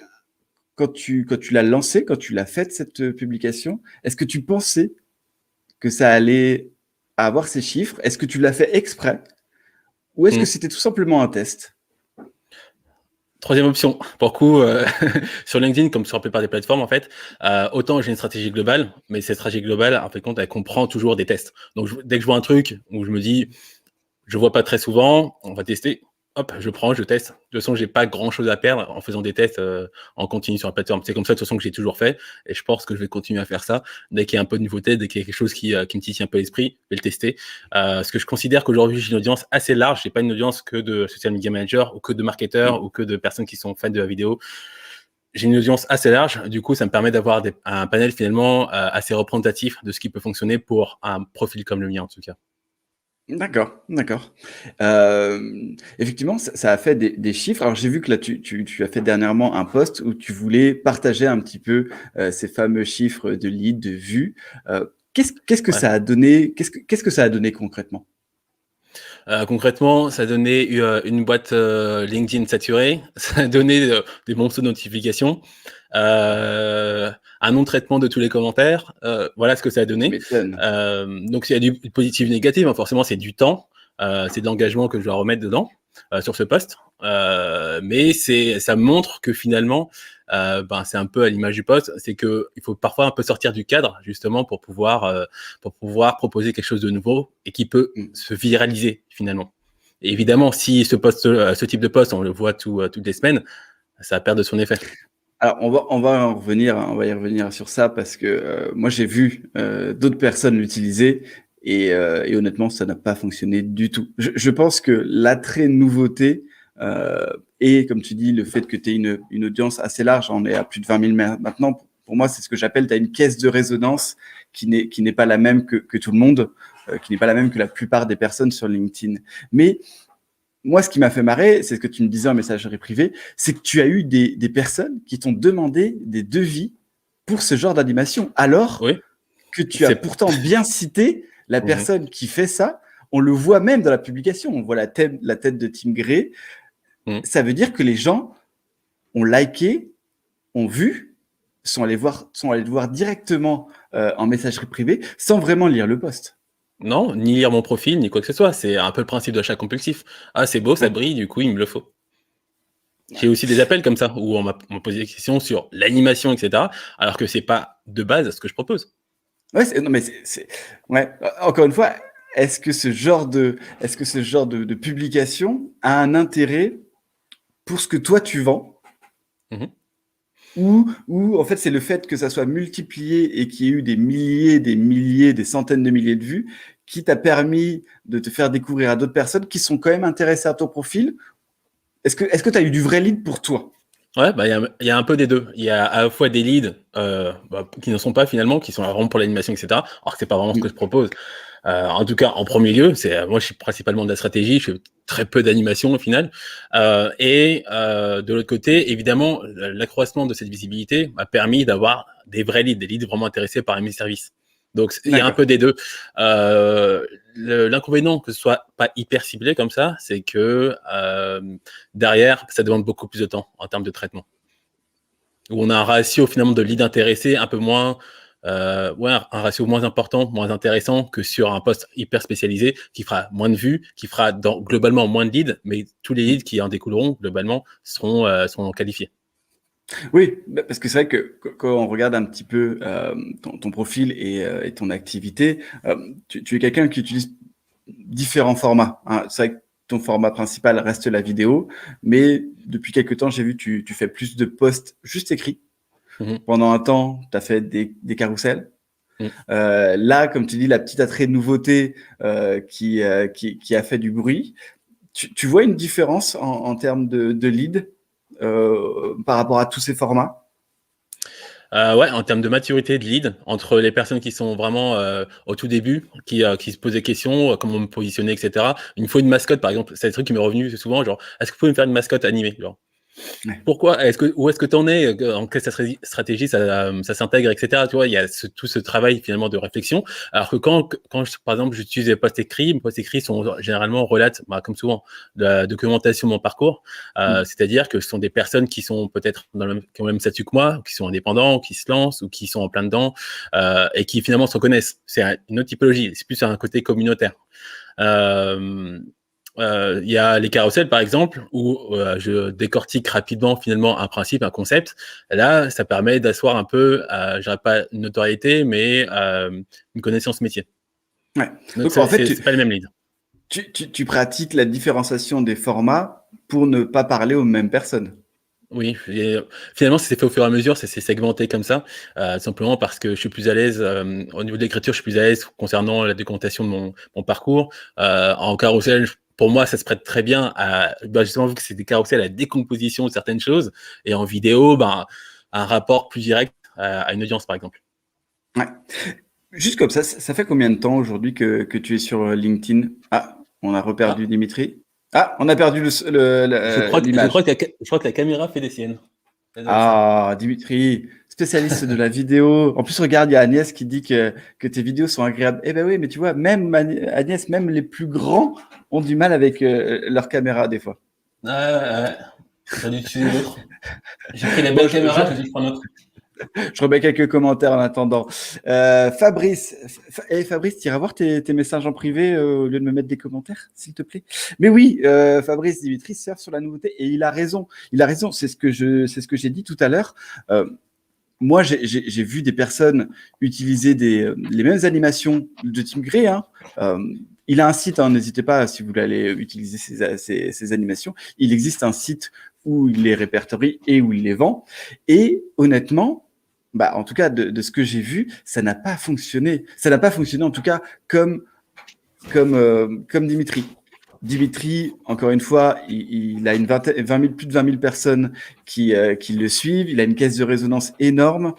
quand tu l'as lancée, quand tu l'as faite cette publication, est-ce que tu pensais que ça allait avoir ces chiffres ? Est-ce que tu l'as fait exprès ? Ou est-ce que c'était tout simplement un test ? Troisième option, pour le coup, sur LinkedIn, comme sur la plupart des plateformes, en fait, autant j'ai une stratégie globale, mais cette stratégie globale, en fait, elle comprend toujours des tests. Donc, dès que je vois un truc où je me dis, je vois pas très souvent, on va tester. hop, je prends, je teste. De toute façon, j'ai pas grand-chose à perdre en faisant des tests en continu sur la plateforme. C'est comme ça, de toute façon, que j'ai toujours fait. Et je pense que je vais continuer à faire ça. Dès qu'il y a un peu de nouveauté, dès qu'il y a quelque chose qui me titille un peu l'esprit, je vais le tester. Parce que je considère qu'aujourd'hui, j'ai une audience assez large. J'ai pas une audience que de social media manager ou que de marketeurs ou que de personnes qui sont fans de la vidéo. J'ai une audience assez large. Du coup, ça me permet d'avoir un panel finalement assez représentatif de ce qui peut fonctionner pour un profil comme le mien, en tout cas. D'accord, d'accord. Effectivement, ça a fait des chiffres. Alors, j'ai vu que là, tu as fait dernièrement un post où tu voulais partager un petit peu ces fameux chiffres de leads, de vues. Qu'est-ce que Ouais. ça a donné? Qu'est-ce que ça a donné concrètement? Concrètement, ça a donné une boîte LinkedIn saturée, ça a donné des monstres de notifications, un non-traitement de tous les commentaires. Voilà ce que ça a Tu donné. m'étonnes. Donc, il y a du positif et négatif. Hein. Forcément, c'est du temps, c'est de l'engagement que je dois remettre dedans sur ce poste. Mais ça montre que finalement, c'est un peu à l'image du poste, c'est que il faut parfois un peu sortir du cadre justement pour pouvoir proposer quelque chose de nouveau et qui peut se viraliser finalement. Et évidemment, si ce type de poste, on le voit toutes les semaines, ça va perdre de son effet. Alors, on va y revenir sur ça parce que moi, j'ai vu d'autres personnes l'utiliser et honnêtement, ça n'a pas fonctionné du tout. Je pense que l'attrait nouveauté et, comme tu dis, le fait que tu aies une audience assez large, on est à plus de 20 000 maintenant, pour moi, c'est ce que j'appelle, tu as une caisse de résonance qui n'est pas la même que tout le monde, qui n'est pas la même que la plupart des personnes sur LinkedIn. Mais moi, ce qui m'a fait marrer, c'est ce que tu me disais en messagerie privée, c'est que tu as eu des personnes qui t'ont demandé des devis pour ce genre d'animation, alors Oui. que tu as pourtant bien cité la personne qui fait ça. On le voit même dans la publication, on voit la tête de Tim Gray. Ça veut dire que les gens ont liké, ont vu, sont allés le voir directement en messagerie privée sans vraiment lire le post. Non, ni lire mon profil, ni quoi que ce soit. C'est un peu le principe d'achat compulsif. Ah, c'est beau, ça brille, du coup, il me le faut. J'ai aussi des appels comme ça, où on m'a posé des questions sur l'animation, etc., alors que c'est pas de base ce que je propose. Ouais, ouais. Encore une fois, est-ce que ce genre de publication a un intérêt pour ce que toi tu vends? Ou en fait, c'est le fait que ça soit multiplié et qu'il y ait eu des milliers, des centaines de milliers de vues qui t'a permis de te faire découvrir à d'autres personnes qui sont quand même intéressées à ton profil? Est-ce que tu as eu du vrai lead pour toi? Ouais, il y a un peu des deux. Il y a à la fois des leads qui ne sont pas finalement, qui sont vraiment pour l'animation, etc. Alors que c'est pas vraiment ce que je propose. En tout cas, en premier lieu, moi je suis principalement de la stratégie, je fais très peu d'animation au final. De l'autre côté, évidemment, l'accroissement de cette visibilité m'a permis d'avoir des vrais leads, des leads vraiment intéressés par mes services. Donc il y a un peu des deux. L'inconvénient que ce soit pas hyper ciblé comme ça, c'est que derrière, ça demande beaucoup plus de temps en termes de traitement. Où on a un ratio finalement de leads intéressés un peu moins, un ratio moins important, moins intéressant que sur un poste hyper spécialisé qui fera moins de vues, qui fera globalement moins de leads, mais tous les leads qui en découleront globalement seront qualifiés. Oui, parce que c'est vrai que quand on regarde un petit peu ton profil et ton activité, tu es quelqu'un qui utilise différents formats. Hein. C'est vrai que ton format principal reste la vidéo, mais depuis quelques temps, j'ai vu que tu fais plus de posts juste écrits. Pendant un temps, tu as fait des carousels. Là, comme tu dis, la petite attrait de nouveauté qui a fait du bruit. Tu vois une différence en termes de lead par rapport à tous ces formats? Ouais, en termes de maturité de lead, entre les personnes qui sont vraiment au tout début, qui se posent des questions, comment me positionner, etc. Il me faut une mascotte, par exemple. C'est un truc qui m'est revenu souvent, genre, est-ce que vous pouvez me faire une mascotte animée, genre. Pourquoi? Où est-ce que tu en es? En quelle stratégie ça s'intègre, etc. Tu vois, il y a tout ce travail finalement de réflexion. Alors que quand par exemple, j'utilise les posts écrits sont généralement relatent, comme souvent, de la documentation de mon parcours. C'est-à-dire que ce sont des personnes qui sont peut-être qui ont le même statut que moi, qui sont indépendants, qui se lancent ou qui sont en plein dedans et qui finalement se reconnaissent. C'est une autre typologie. C'est plus un côté communautaire. Il y a les carousels, par exemple, où je décortique rapidement finalement un principe, un concept. Là, ça permet d'asseoir un peu, je dirais pas une notoriété, mais une connaissance métier. Ouais. Donc en fait, c'est pas les mêmes leads. Tu pratiques la différenciation des formats pour ne pas parler aux mêmes personnes. Oui, et finalement, c'est fait au fur et à mesure, c'est segmenté comme ça, simplement parce que je suis plus à l'aise, au niveau de l'écriture, je suis plus à l'aise concernant la documentation de mon parcours. En carrousel, pour moi, ça se prête très bien à, justement, vu que c'est des carrousels à décomposition de certaines choses, et en vidéo, un rapport plus direct à une audience, par exemple. Ouais. Juste comme ça fait combien de temps aujourd'hui que tu es sur LinkedIn? Ah, on a reperdu Ah, Dimitri. Ah, on a perdu l'image. je crois que la caméra fait des siennes. Ah, Dimitri, spécialiste de la vidéo. En plus, regarde, il y a Agnès qui dit que tes vidéos sont agréables. Eh ben oui, mais tu vois, même Agnès, même les plus grands ont du mal avec leur caméra des fois. Ouais. J'aurais dû utiliser l'autre. J'ai pris la Bon, bonne caméra, j'ai dû prendre l'autre. je remets quelques commentaires en attendant. Fabrice, Fabrice, tu iras voir tes messages en privé au lieu de me mettre des commentaires, s'il te plaît. Mais oui, Fabrice Dimitri surfe sur la nouveauté et il a raison. Il a raison. C'est ce que j'ai dit tout à l'heure. Moi, j'ai vu des personnes utiliser les mêmes animations de Tim Gray. Hein. Il a un site, hein, n'hésitez pas si vous voulez aller utiliser ces animations. Il existe un site où il les répertorie et où il les vend. Et honnêtement, en tout cas, de ce que j'ai vu, ça n'a pas fonctionné. Ça n'a pas fonctionné, en tout cas, comme Dimitri. Dimitri, encore une fois, il a plus de 20 000 personnes qui le suivent. Il a une caisse de résonance énorme.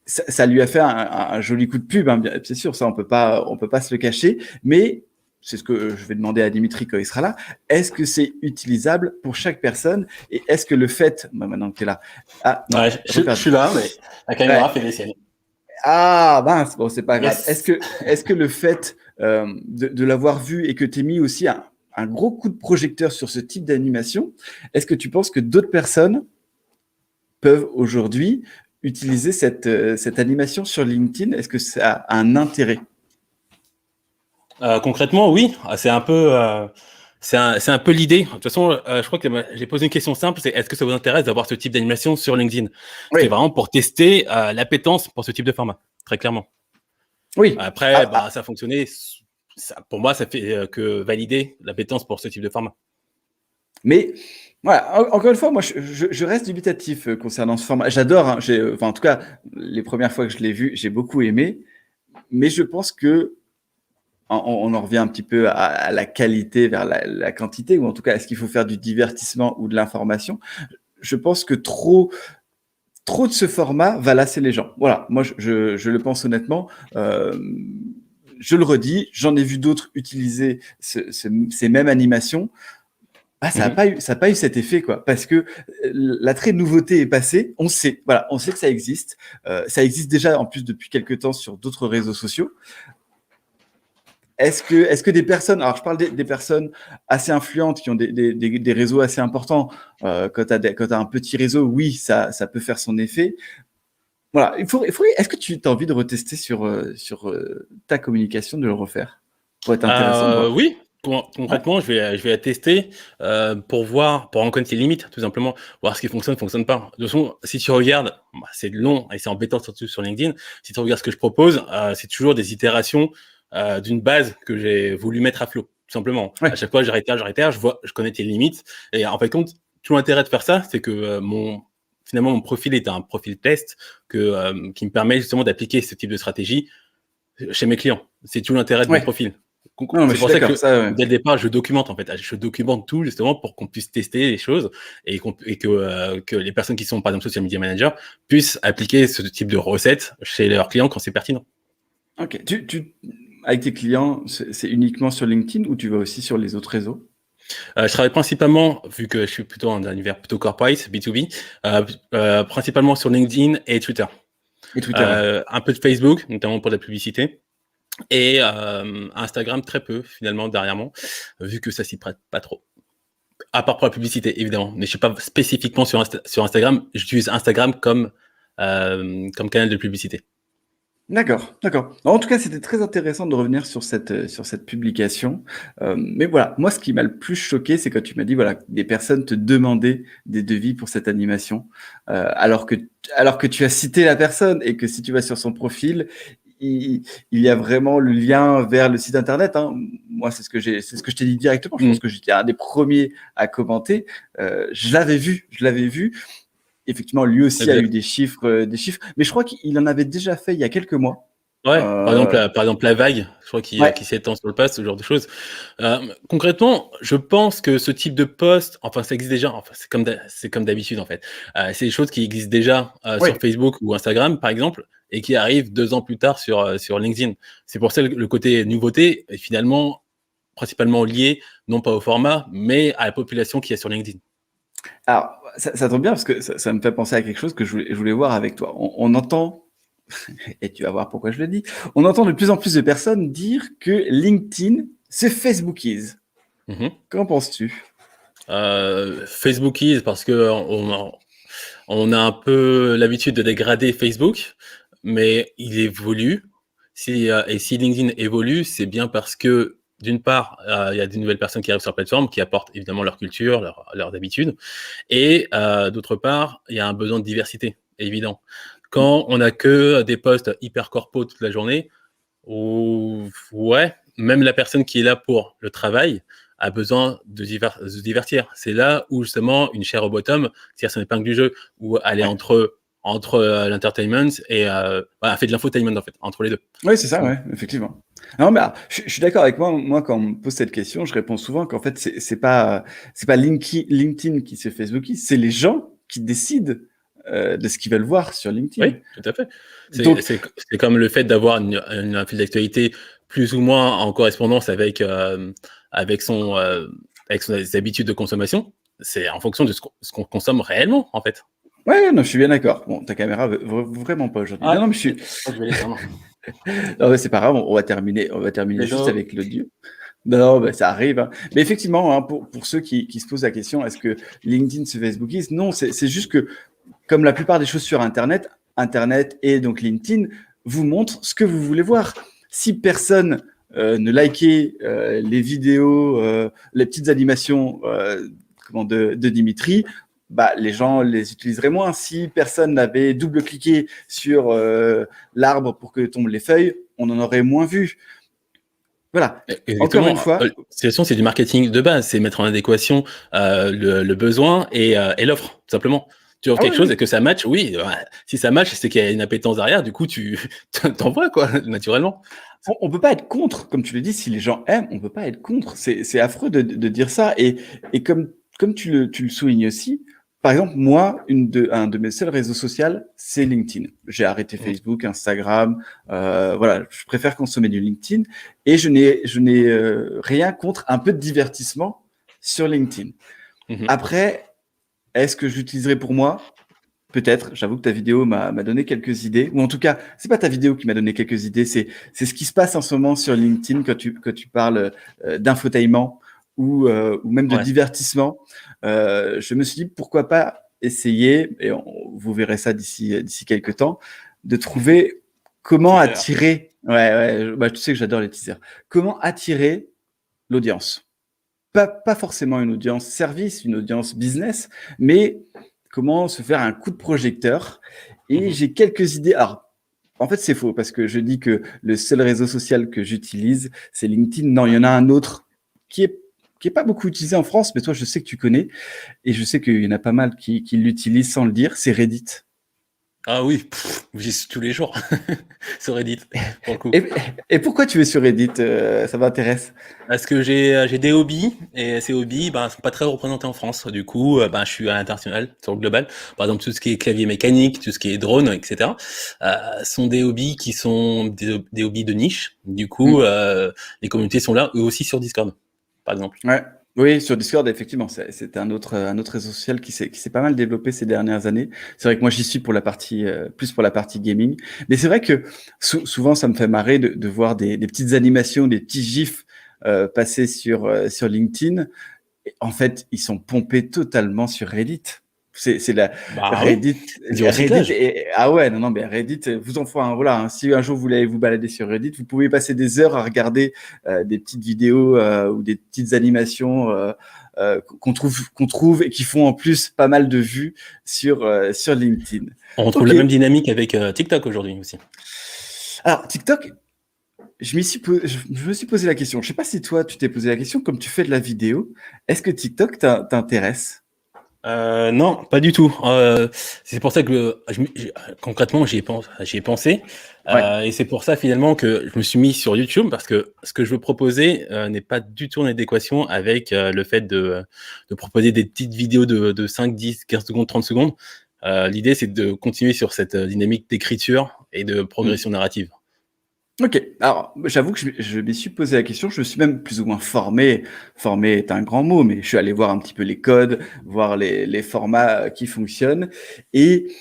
Ça lui a fait un joli coup de pub, hein, c'est sûr, ça on peut pas se le cacher. Mais c'est ce que je vais demander à Dimitri quand il sera là. Est-ce que c'est utilisable pour chaque personne? Et est-ce que le fait, maintenant que tu es là, Ouais, je suis là, mais la caméra fait des siennes. Ah mince, bon c'est pas grave. Yes. Est-ce que le fait de l'avoir vu et que tu aies mis aussi un gros coup de projecteur sur ce type d'animation, est-ce que tu penses que d'autres personnes peuvent aujourd'hui utiliser cette animation sur LinkedIn? Est-ce que ça a un intérêt? Concrètement, oui, c'est un peu l'idée. De toute façon, je crois que j'ai posé une question simple, c'est est-ce que ça vous intéresse d'avoir ce type d'animation sur LinkedIn? Oui. C'est vraiment pour tester l'appétence pour ce type de format, très clairement. Oui. Après, ça a fonctionné. Pour moi, ça fait que valider l'appétence pour ce type de format. Mais voilà, encore une fois, moi, je reste dubitatif concernant ce format. J'adore, hein, en tout cas, les premières fois que je l'ai vu, j'ai beaucoup aimé. Mais je pense que on en revient un petit peu à la qualité vers la quantité, ou en tout cas, est-ce qu'il faut faire du divertissement ou de l'information? Je pense que trop de ce format va lasser les gens. Voilà, moi, je le pense honnêtement. Je le redis, j'en ai vu d'autres utiliser ces mêmes animations. Ça n'a pas eu cet effet, quoi, parce que l'attrait de nouveauté est passé. On sait que ça existe. Ça existe déjà en plus depuis quelques temps sur d'autres réseaux sociaux. Est-ce que des personnes, alors je parle des personnes assez influentes qui ont des réseaux assez importants, quand tu as un petit réseau, oui, ça peut faire son effet. Voilà, est-ce que tu as envie de retester sur ta communication, de le refaire? Pour être intéressant de voir. Oui, concrètement, je vais la tester pour en connaître les limites, tout simplement, voir ce qui fonctionne pas. De toute façon, si tu regardes, c'est long et c'est embêtant surtout sur LinkedIn. Si tu regardes ce que je propose, c'est toujours des itérations d'une base que j'ai voulu mettre à flot, tout simplement. Ouais. À chaque fois, j'arrête, je connais tes limites. Et en fait, compte, tout l'intérêt de faire ça, c'est que finalement, mon profil est un profil test qui me permet justement d'appliquer ce type de stratégie chez mes clients. C'est tout l'intérêt de mon profil. Non, c'est pour ça que ouais. dès le départ, je documente en fait. Je documente tout justement pour qu'on puisse tester les choses et que les personnes qui sont par exemple social media manager puissent appliquer ce type de recettes chez leurs clients quand c'est pertinent. Ok. Avec tes clients, c'est uniquement sur LinkedIn ou tu vas aussi sur les autres réseaux? Je travaille principalement, vu que je suis plutôt dans un univers plutôt corporate, B2B, principalement sur LinkedIn et Twitter. Un peu de Facebook, notamment pour la publicité. Et Instagram très peu finalement dernièrement, vu que ça s'y prête pas trop. À part pour la publicité évidemment, mais je suis pas spécifiquement sur Instagram. J'utilise Instagram comme canal de publicité. D'accord. En tout cas, c'était très intéressant de revenir sur cette publication. Mais voilà, moi, ce qui m'a le plus choqué, c'est quand tu m'as dit, voilà, des personnes te demandaient des devis pour cette animation, alors que tu as cité la personne et que si tu vas sur son profil, il y a vraiment le lien vers le site internet. Hein. Moi, c'est ce que je t'ai dit directement. Je pense que j'étais un des premiers à commenter. Je l'avais vu. Effectivement, lui aussi a eu des chiffres. Mais je crois qu'il en avait déjà fait il y a quelques mois. Ouais, par exemple, la vague, je crois qui s'étend sur le post, ce genre de choses. Concrètement, je pense que ce type de post, enfin, ça existe déjà. Enfin, c'est comme d'habitude, en fait. C'est des choses qui existent déjà sur Facebook ou Instagram, par exemple, et qui arrivent 2 ans plus tard sur LinkedIn. C'est pour ça que le côté nouveauté est finalement principalement lié, non pas au format, mais à la population qui est sur LinkedIn. Alors, ça tombe bien parce que ça me fait penser à quelque chose que je voulais voir avec toi. On entend, et tu vas voir pourquoi je le dis, on entend de plus en plus de personnes dire que LinkedIn se Facebookise. Qu'en penses-tu? Facebookise parce que on a un peu l'habitude de dégrader Facebook, mais il évolue. Et si LinkedIn évolue, c'est bien parce que d'une part, il y a des nouvelles personnes qui arrivent sur la plateforme qui apportent évidemment leur culture, leurs habitudes, et d'autre part, il y a un besoin de diversité, évident. Quand on n'a que des posts hyper corpo toute la journée, même la personne qui est là pour le travail a besoin de se divertir. C'est là où justement une chair au bottom tire son épingle du jeu, où elle est entre l'entertainment et fait de l'infotainment en fait, entre les deux. Oui, c'est ça, effectivement. Non, mais je suis d'accord avec moi. Moi, quand on me pose cette question, je réponds souvent qu'en fait, c'est pas LinkedIn qui se Facebookise, c'est les gens qui décident de ce qu'ils veulent voir sur LinkedIn. Oui, tout à fait. C'est comme le fait d'avoir un fil d'actualité plus ou moins en correspondance avec ses habitudes de consommation. C'est en fonction de ce qu'on consomme réellement, en fait. Ouais, non, je suis bien d'accord. Bon, ta caméra veut vraiment pas aujourd'hui. Non, mais je suis. Je vais laisser, non. Non, mais c'est pas grave. On va terminer juste avec l'audio. Non, bah, ça arrive. Hein. Mais effectivement, hein, pour ceux qui se posent la question, est-ce que LinkedIn se Facebookise? Non, c'est juste que, comme la plupart des choses sur Internet et donc LinkedIn vous montrent ce que vous voulez voir. Si personne ne likait les vidéos, les petites animations de Dimitri, bah, les gens les utiliseraient moins. Si personne n'avait double-cliqué sur l'arbre pour que tombent les feuilles, on en aurait moins vu. Voilà. Encore une fois, c'est du marketing de base, c'est mettre en adéquation le besoin et l'offre, tout simplement. Tu offres quelque chose et que ça match, oui. Si ça match, c'est qu'il y a une appétence derrière. Du coup, tu t'envoies quoi, naturellement. On peut pas être contre, comme tu le dis. Si les gens aiment, on peut pas être contre. C'est affreux de dire ça. Et comme tu le soulignes aussi. Par exemple, moi, un de mes seuls réseaux sociaux, c'est LinkedIn. J'ai arrêté Facebook, Instagram. Voilà, je préfère consommer du LinkedIn. Et je n'ai rien contre un peu de divertissement sur LinkedIn. Après, est-ce que je l'utiliserai pour moi? Peut-être. J'avoue que ta vidéo m'a donné quelques idées. Ou en tout cas, c'est pas ta vidéo qui m'a donné quelques idées. C'est ce qui se passe en ce moment sur LinkedIn quand tu parles d'infotainment ou même de divertissement. Je me suis dit pourquoi pas essayer, et vous verrez ça d'ici quelques temps, de trouver comment attirer. Bah, tu sais que j'adore les teasers. Comment attirer l'audience. Pas forcément une audience service, une audience business, mais comment se faire un coup de projecteur. Et j'ai quelques idées. Alors, en fait, c'est faux parce que je dis que le seul réseau social que j'utilise, c'est LinkedIn. Non, il y en a un autre qui est pas beaucoup utilisé en France, mais toi, je sais que tu connais. Et je sais qu'il y en a pas mal qui l'utilisent sans le dire. C'est Reddit. Ah oui, j'y suis tous les jours sur Reddit, pour le coup. Et pourquoi tu es sur Reddit? Ça m'intéresse. Parce que j'ai des hobbies, et ces hobbies sont pas très représentés en France. Du coup, je suis à l'international, sur le global. Par exemple, tout ce qui est clavier mécanique, tout ce qui est drone, etc. Sont des hobbies qui sont des hobbies de niche. Du coup, les communautés sont là, eux aussi sur Discord, par exemple. Ouais. Oui, sur Discord, effectivement, c'est un autre réseau social qui s'est pas mal développé ces dernières années. C'est vrai que moi, j'y suis pour la partie, plus pour la partie gaming. Mais c'est vrai que souvent, ça me fait marrer de voir des petites animations, des petits gifs passer sur LinkedIn. Et en fait, ils sont pompés totalement sur Reddit. C'est la Reddit. Ah ouais, non, mais Reddit, vous en faites voilà. Hein, si un jour vous voulez vous balader sur Reddit, vous pouvez passer des heures à regarder des petites vidéos ou des petites animations qu'on trouve et qui font en plus pas mal de vues sur LinkedIn. On retrouve la même dynamique avec TikTok aujourd'hui aussi. Alors, TikTok, je me suis posé la question. Je sais pas si toi, tu t'es posé la question, comme tu fais de la vidéo, est-ce que TikTok t'intéresse? Non, pas du tout. C'est pour ça que concrètement, j'y ai pensé. Ouais. Et c'est pour ça finalement que je me suis mis sur YouTube parce que ce que je veux proposer n'est pas du tout en adéquation avec le fait de proposer des petites vidéos de 5, 10, 15 secondes, 30 secondes. L'idée, c'est de continuer sur cette dynamique d'écriture et de Mm. progression narrative. Ok. Alors, j'avoue que je m'y suis posé la question. Je me suis même plus ou moins formé. Formé est un grand mot, mais je suis allé voir un petit peu les codes, voir les formats qui fonctionnent. Et,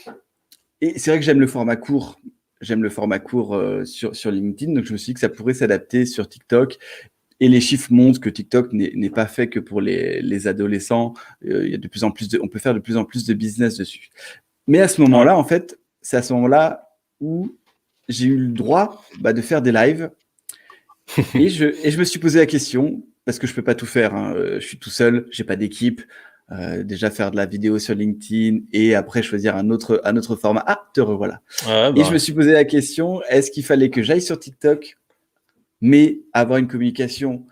et c'est vrai que j'aime le format court. J'aime le format court sur LinkedIn. Donc, je me suis dit que ça pourrait s'adapter sur TikTok. Et les chiffres montrent que TikTok n'est pas fait que pour les adolescents. Il y a de plus en plus on peut faire de plus en plus de business dessus. Mais à ce Ouais. moment-là, en fait, c'est à ce moment-là où j'ai eu le droit de faire des lives et je me suis posé la question, parce que je peux pas tout faire, hein, je suis tout seul, j'ai pas d'équipe, déjà faire de la vidéo sur LinkedIn et après choisir un autre format. Ah, te revoilà. Ouais, Et je me bah, suis posé la question, est-ce qu'il fallait que j'aille sur TikTok, mais avoir une communication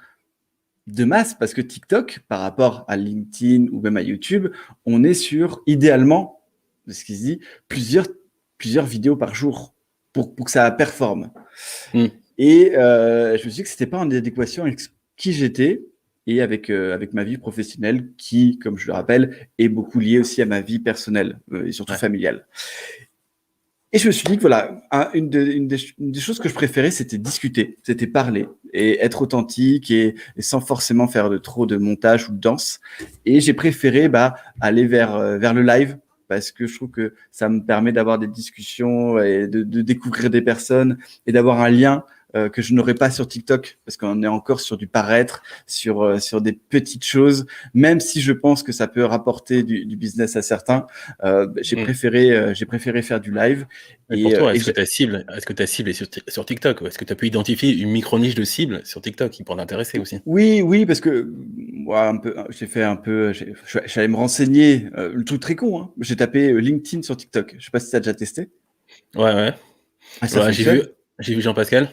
de masse, parce que TikTok, par rapport à LinkedIn ou même à YouTube, on est sur, idéalement, de ce qui se dit, plusieurs vidéos par jour pour que ça performe. hmm. Et je me suis dit que c'était pas en adéquation avec qui j'étais et avec ma vie professionnelle qui, comme je le rappelle, est beaucoup liée aussi à ma vie personnelle et surtout Ouais. familiale. Et je me suis dit que voilà, une des choses que je préférais, c'était discuter, c'était parler et être authentique et sans forcément faire de trop de montage ou de danse. Et j'ai préféré aller vers le live parce que je trouve que ça me permet d'avoir des discussions et de découvrir des personnes et d'avoir un lien que je n'aurais pas sur TikTok parce qu'on est encore sur du paraître, sur des petites choses, même si je pense que ça peut rapporter du business à certains. Hmm. J'ai préféré faire du live Et pour toi, et est-ce que ta cible est sur TikTok ou est-ce que tu as pu identifier une micro-niche de cible sur TikTok qui pourrait t'intéresser aussi? oui, oui, parce que moi, un peu, j'ai fait un peu, je suis allé me renseigner. Le truc très con, hein. J'ai tapé LinkedIn sur TikTok. Je sais pas si tu as déjà testé. Ouais, ouais. Ah, ça Ouais, fonctionne. j'ai vu Jean-Pascal.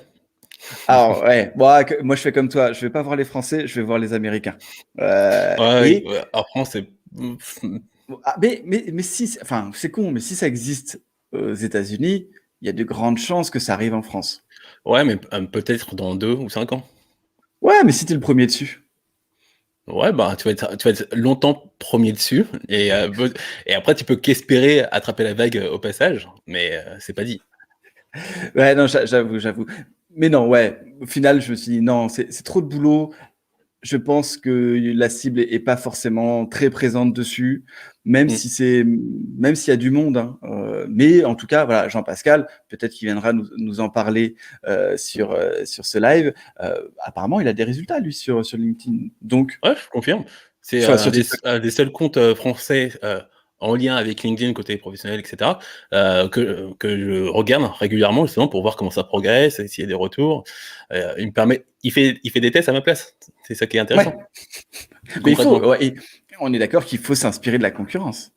Alors, ouais, moi, je fais comme toi. Je vais pas voir les Français, je vais voir les Américains. Ouais, Et ouais, en France, c'est mais si, enfin, c'est con, mais si ça existe aux États-Unis, il y a de grandes chances que ça arrive en France. ouais, mais peut-être dans 2 ou 5 ans. Ouais, mais si t'es le premier dessus. Ouais, bah, tu vas être longtemps premier dessus et après tu peux qu'espérer attraper la vague, au passage, mais c'est pas dit. Ouais, non, j'avoue. Mais non, ouais. Au final, je me suis dit non, c'est trop de boulot. Je pense que la cible est pas forcément très présente dessus, Mmh. même s'il y a du monde, hein. Mais en tout cas, voilà, Jean-Pascal, peut-être qu'il viendra nous en parler sur ce live. Apparemment, il a des résultats lui sur LinkedIn. Donc, Ouais, je confirme. C'est, sur TikTok. un des seuls comptes, français, en lien avec LinkedIn côté professionnel et cetera, que je regarde régulièrement justement pour voir comment ça progresse et s'il y a des retours. Il fait des tests à ma place. C'est ça qui est Ouais, intéressant, mais il faut. concrètement. Ouais, et on est d'accord qu'il faut s'inspirer de la concurrence.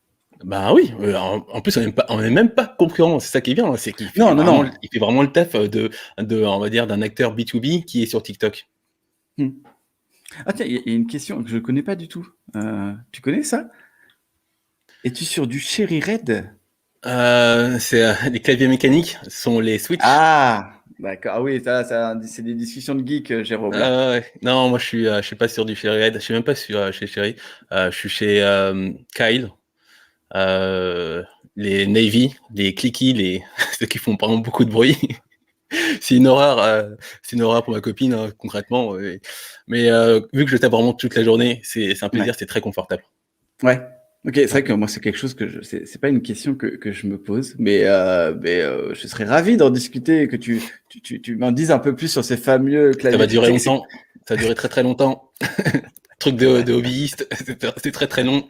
Bah oui, en plus on est même pas concurrents, c'est ça qui est bien, hein, c'est qu'il fait Non, non, non. vraiment il fait vraiment le taf, on va dire d'un acteur B2B qui est sur TikTok. Hmm. Ah tiens, il y a une question que je connais pas du tout. Tu connais ça? Es-tu sur du Cherry Red? Les claviers mécaniques sont les Switch. Ah, d'accord. Ah oui, c'est des discussions de geeks, Jérôme, là. Ouais. Non, moi je suis pas sur du Cherry Red, je suis même pas sur, chez Cherry. Je suis chez, Kyle, heu, les Navy, les Clicky, les ceux qui font vraiment beaucoup de bruit. C'est une horreur, c'est une horreur pour ma copine, hein, concrètement, mais vu que je tape vraiment toute la journée, c'est un Ouais. plaisir, c'est très confortable. Ouais. Ok, c'est Ouais. vrai que moi, c'est quelque chose c'est pas une question que je me pose, mais je serais ravi d'en discuter et que tu m'en dises un peu plus sur ces fameux Ça va claviers. durer longtemps, ça va durer très, très longtemps. Truc de hobbyiste, c'est très, très long.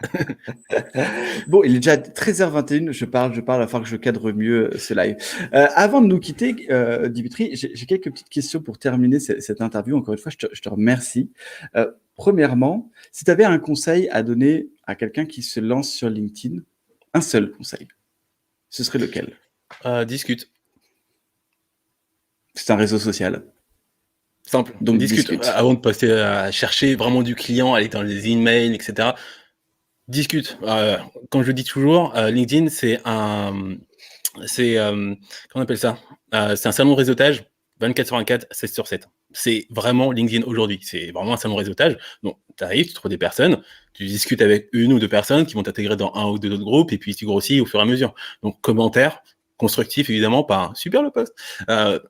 Bon, il est déjà 13h21, je parle, il va falloir que je cadre mieux ce live. Avant de nous quitter, Dimitri, j'ai quelques petites questions pour terminer cette interview. Encore une fois, je te remercie. Premièrement, si tu avais un conseil à donner à quelqu'un qui se lance sur LinkedIn, un seul conseil, ce serait lequel? Discute. C'est un réseau social. Simple. Donc, Discute. discute. Avant de passer à chercher vraiment du client, aller dans les emails, etc. Discute. Comme je dis toujours, LinkedIn, comment on appelle ça? C'est un salon de réseautage 24/24, 7/7. C'est vraiment LinkedIn aujourd'hui. C'est vraiment un salon de réseautage. Donc, tu arrives, tu trouves des personnes, tu discutes avec une ou deux personnes qui vont t'intégrer dans un ou deux autres groupes et puis tu grossis au fur et à mesure. Donc, commentaires constructifs, évidemment, pas un super le post. Un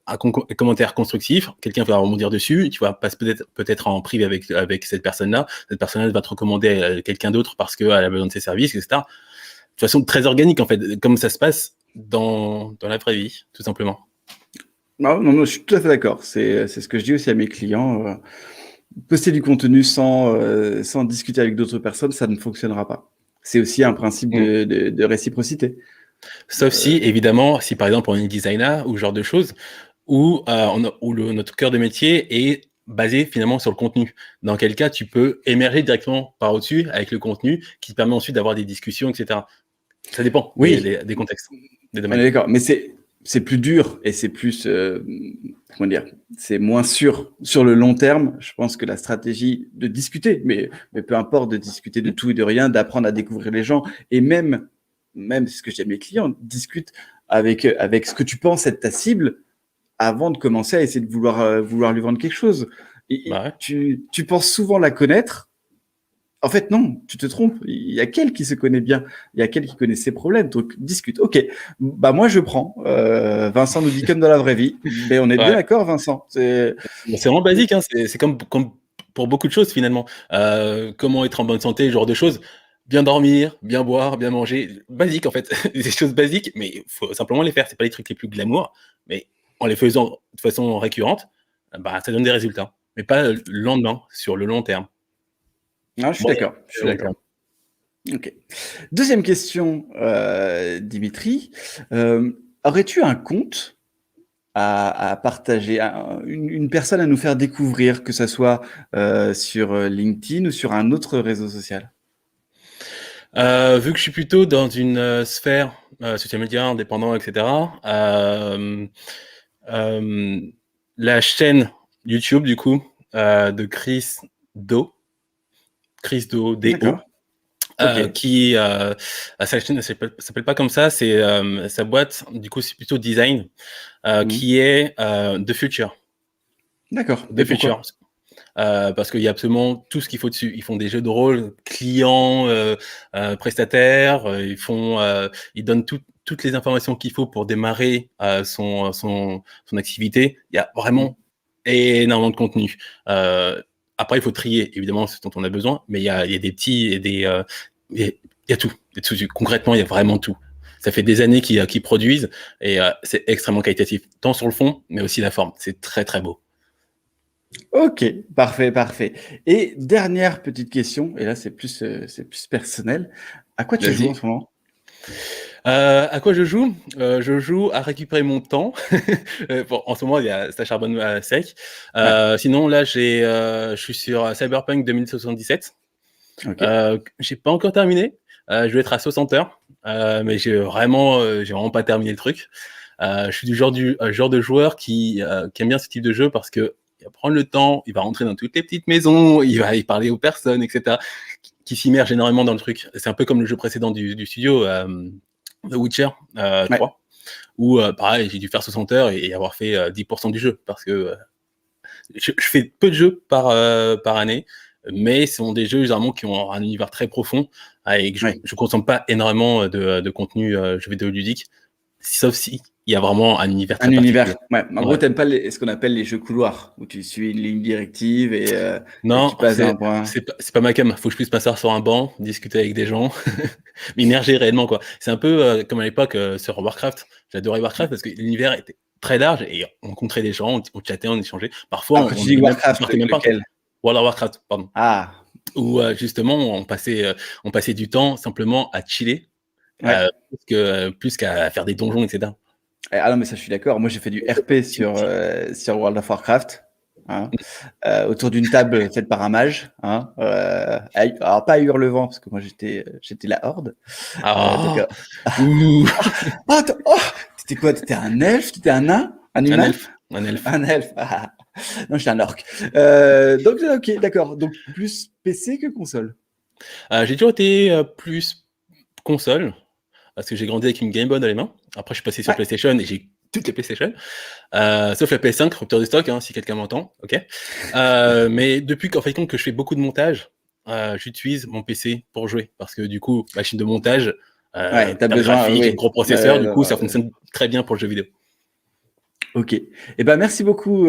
commentaire constructif, quelqu'un va rebondir dessus, tu vas passer peut-être en privé avec cette personne-là. Cette personne-là va te recommander quelqu'un d'autre parce qu'elle a besoin de ses services, etc. De façon très organique, en fait, comme ça se passe dans la vraie vie, tout simplement. Non, je suis tout à fait d'accord. C'est ce que je dis aussi à mes clients. Poster du contenu sans discuter avec d'autres personnes, ça ne fonctionnera pas. C'est aussi un principe de réciprocité. Sauf si, évidemment, si par exemple on est designer ou ce genre de choses, où notre cœur de métier est basé finalement sur le contenu. Dans quel cas tu peux émerger directement par au-dessus avec le contenu qui te permet ensuite d'avoir des discussions, etc. Ça dépend des contextes, des domaines. D'accord, mais c'est plus dur et c'est plus, comment dire, c'est moins sûr sur le long terme. Je pense que la stratégie de discuter, mais peu importe, de discuter de tout et de rien, d'apprendre à découvrir les gens et même ce que j'aime mes clients, discute avec ce que tu penses être ta cible avant de commencer à essayer de vouloir lui vendre quelque chose. Et tu penses souvent la connaître. En fait, non, tu te trompes. Il y a qu'elle qui se connaît bien. Il y a qu'elle qui connaît ses problèmes. Donc, discute. OK, bah moi, je prends. Vincent nous dit comme dans la vraie vie. Mais on est bien d'accord, Vincent. C'est vraiment basique. Hein. C'est comme pour beaucoup de choses, finalement. Comment être en bonne santé, ce genre de choses. Bien dormir, bien boire, bien manger. Basique, en fait. Des choses basiques, mais il faut simplement les faire. C'est pas les trucs les plus glamour. Mais en les faisant de façon récurrente, bah, ça donne des résultats. Mais pas le lendemain, sur le long terme. Non, je suis d'accord. Je suis d'accord. Ok. Deuxième question, Dimitri. Aurais-tu un compte à partager, une personne à nous faire découvrir, que ce soit sur LinkedIn ou sur un autre réseau social? Vu que je suis plutôt dans une sphère social media, indépendant, etc., la chaîne YouTube, du coup, de Chris Do, D-O, qui sa chaîne ne s'appelle pas comme ça, c'est sa boîte, du coup c'est plutôt design, qui est The Future. D'accord. The Future. Parce qu'il y a absolument tout ce qu'il faut dessus. Ils font des jeux de rôle clients, prestataires, ils donnent toutes les informations qu'il faut pour démarrer son activité. Il y a vraiment énormément de contenu. Après, il faut trier, évidemment, ce dont on a besoin, mais il y a des petits et il y a tout. Concrètement, il y a vraiment tout. Ça fait des années qu'ils produisent et c'est extrêmement qualitatif, tant sur le fond, mais aussi la forme. C'est très, très beau. Ok, parfait. Et dernière petite question, et là c'est plus personnel. À quoi tu joues en ce moment? À quoi je joue? Je joue à récupérer mon temps. Bon, en ce moment, ça charbonne sec. Sinon, là, je suis sur Cyberpunk 2077. J'ai pas encore terminé. Je vais être à 60 heures, mais j'ai vraiment pas terminé le truc. Je suis du genre de joueur qui aime bien ce type de jeu parce que il va prendre le temps, il va rentrer dans toutes les petites maisons, il va aller parler aux personnes, etc. Qui s'immerge énormément dans le truc. C'est un peu comme le jeu précédent du studio, The Witcher 3, où pareil, j'ai dû faire 60 heures et avoir fait 10% du jeu parce que je fais peu de jeux par année, mais ce sont des jeux généralement qui ont un univers très profond et que je consomme pas énormément de contenu jeux vidéo ludique, sauf si il y a vraiment un univers très particulier. En gros, t'aimes pas ce qu'on appelle les jeux couloirs, où tu suis une ligne directive et non, tu passes d'un point. C'est pas ma cam. Faut que je puisse m'asseoir sur un banc, discuter avec des gens, m'immerger réellement, quoi. C'est un peu comme à l'époque sur Warcraft. J'adorais Warcraft parce que l'univers était très large et on rencontrait des gens, on chattait, on échangeait. Parfois, quand tu dis Warcraft, partait même pas. World of Warcraft, pardon. Ah. Où justement, on passait du temps simplement à chiller, plus qu'à faire des donjons, etc. Ah non, mais ça, je suis d'accord. Moi, j'ai fait du RP sur World of Warcraft, autour d'une table faite par un mage. Alors, pas à Hurlevent, parce que moi, j'étais la Horde. T'étais quoi? T'étais un elfe? T'étais un nain? Un humain? Un elfe. Un elfe. Ah. Non, je suis un orc. Donc, ok, d'accord. Donc, plus PC que console. J'ai toujours été plus console, parce que j'ai grandi avec une Game Boy dans les mains. Après, je suis passé sur Ouais. PlayStation et j'ai toutes les PlayStation. Sauf la PS5, rupture de stock, hein, si quelqu'un m'entend. Ok. Mais depuis qu'en fait, compte que je fais beaucoup de montage, j'utilise mon PC pour jouer. Parce que du coup, machine de montage, Ouais, t'as carte besoin, graphique, oui. un gros processeur, du coup, ça fonctionne très bien pour le jeu vidéo. Ok. Eh ben, merci beaucoup,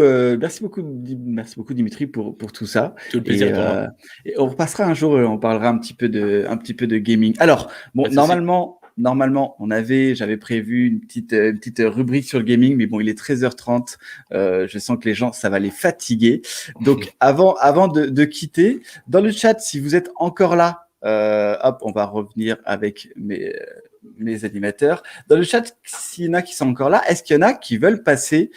Dimitri, pour tout ça. Tout le plaisir est pour moi. Et on repassera un jour, on parlera un petit peu de gaming. Alors, bon, Pas de souci. normalement, j'avais prévu une petite rubrique sur le gaming, mais bon, il est 13h30. Je sens que les gens, ça va les fatiguer. Donc, avant de quitter, dans le chat, si vous êtes encore là, hop, on va revenir avec mes animateurs. Dans le chat, s'il y en a qui sont encore là, est-ce qu'il y en a qui veulent passer,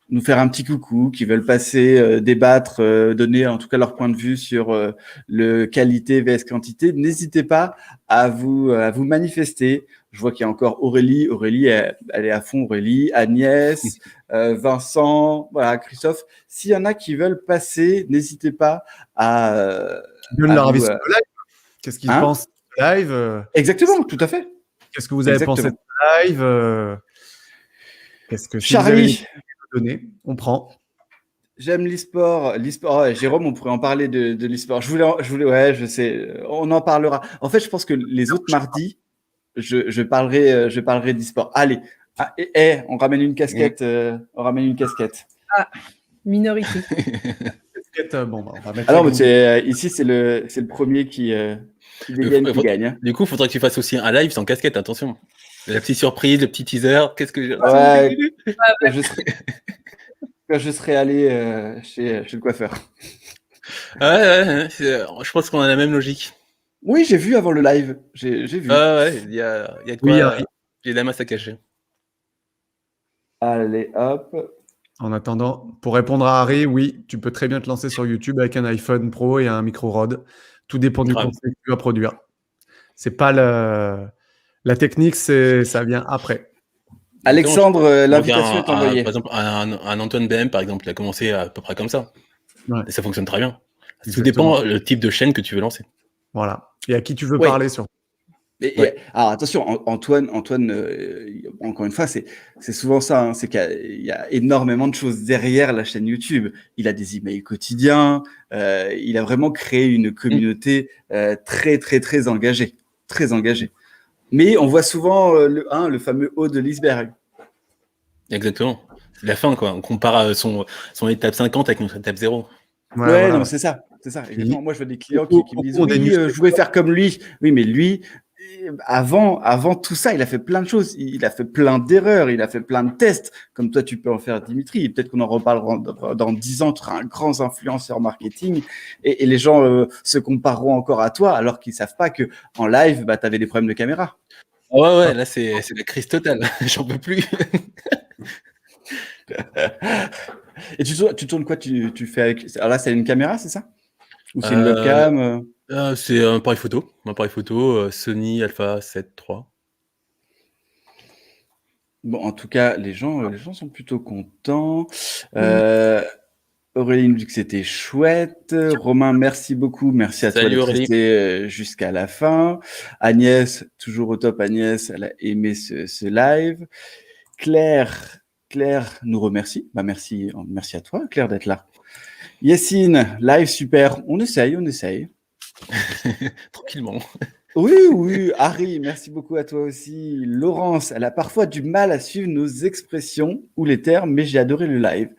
nous faire un petit coucou, qui veulent passer, débattre, donner en tout cas leur point de vue sur le qualité vs quantité? N'hésitez pas à vous manifester. Je vois qu'il y a encore Aurélie. Aurélie, elle est à fond. Aurélie, Agnès, Vincent, voilà, Christophe. S'il y en a qui veulent passer, n'hésitez pas à Donne leur avis vous, sur le live. Qu'est-ce qu'ils hein pensent du live? Exactement, tout à fait. Qu'est-ce que vous avez pensé de Exactement. ce live? Qu'est-ce que si vous avez Charlie, des idées à donner, on prend. j'aime l'e-sport. Ouais, Jérôme, on pourrait en parler de l'e-sport. Ouais, je sais, on en parlera. En fait, je pense que les autres mardis, je parlerai d'e-sport. Allez, on ramène une casquette. On ramène une casquette. Ah, minorité. Bon, bah, on va mettre Alors, la grande- ici, c'est le premier qui dégaine qui gagne. Hein. Du coup, il faudrait que tu fasses aussi un live sans casquette, attention. La petite surprise, le petit teaser, qu'est-ce que j'ai... Ouais, quand je serai allé chez le coiffeur. Ouais, je pense qu'on a la même logique. Oui, j'ai vu avant le live. J'ai vu. Ouais, il y a de quoi. Oui, Harry. J'ai de la masse à cacher. Allez, hop. En attendant, pour répondre à Harry, oui, tu peux très bien te lancer sur YouTube avec un iPhone Pro et un micro ROD. Tout dépend du Grave. contenu que tu vas produire. C'est pas la technique, ça vient après. Alexandre, On l'invitation revient est envoyée. par exemple, un Antoine BM, par exemple, il a commencé à peu près comme ça. Ouais. Et ça fonctionne très bien. Tout Exactement. dépend le type de chaîne que tu veux lancer. Voilà. Et à qui tu veux Ouais. parler sur. Alors attention, Antoine, encore une fois, c'est souvent ça, hein, c'est qu'il y a énormément de choses derrière la chaîne YouTube. Il a des emails quotidiens, il a vraiment créé une communauté très, très, très engagée. Très engagée. Mais on voit souvent le fameux haut de l'iceberg. Exactement. C'est la fin, quoi. On compare son étape 50 avec notre étape 0. Ouais, voilà. non, c'est ça. Exactement. Moi, je vois des clients qui me disent, on oui, déniche je voulais faire comme lui. Oui, mais lui, avant tout ça, il a fait plein de choses. Il a fait plein d'erreurs. Il a fait plein de tests. Comme toi, tu peux en faire, Dimitri. Peut-être qu'on en reparlera dans 10 ans. Tu seras un grand influenceur marketing et les gens se compareront encore à toi alors qu'ils savent pas que en live, bah, tu avais des problèmes de caméra. Ouais, là, c'est la crise totale. J'en peux plus. Et tu tournes quoi? Tu fais avec. Alors là, c'est une caméra, c'est ça? Ou c'est une webcam? C'est un appareil photo, Sony Alpha 7 III. Bon, en tout cas, les gens sont plutôt contents. Aurélie nous dit que c'était chouette. Romain, merci beaucoup. Merci à toi Salut, d'être Aurélie. resté jusqu'à la fin. Agnès, toujours au top. Agnès, elle a aimé ce live. Claire nous remercie. Bah, merci à toi, Claire, d'être là. Yacine, live super. On essaye. Tranquillement. Oui. Harry, merci beaucoup à toi aussi. Laurence, elle a parfois du mal à suivre nos expressions ou les termes, mais j'ai adoré le live.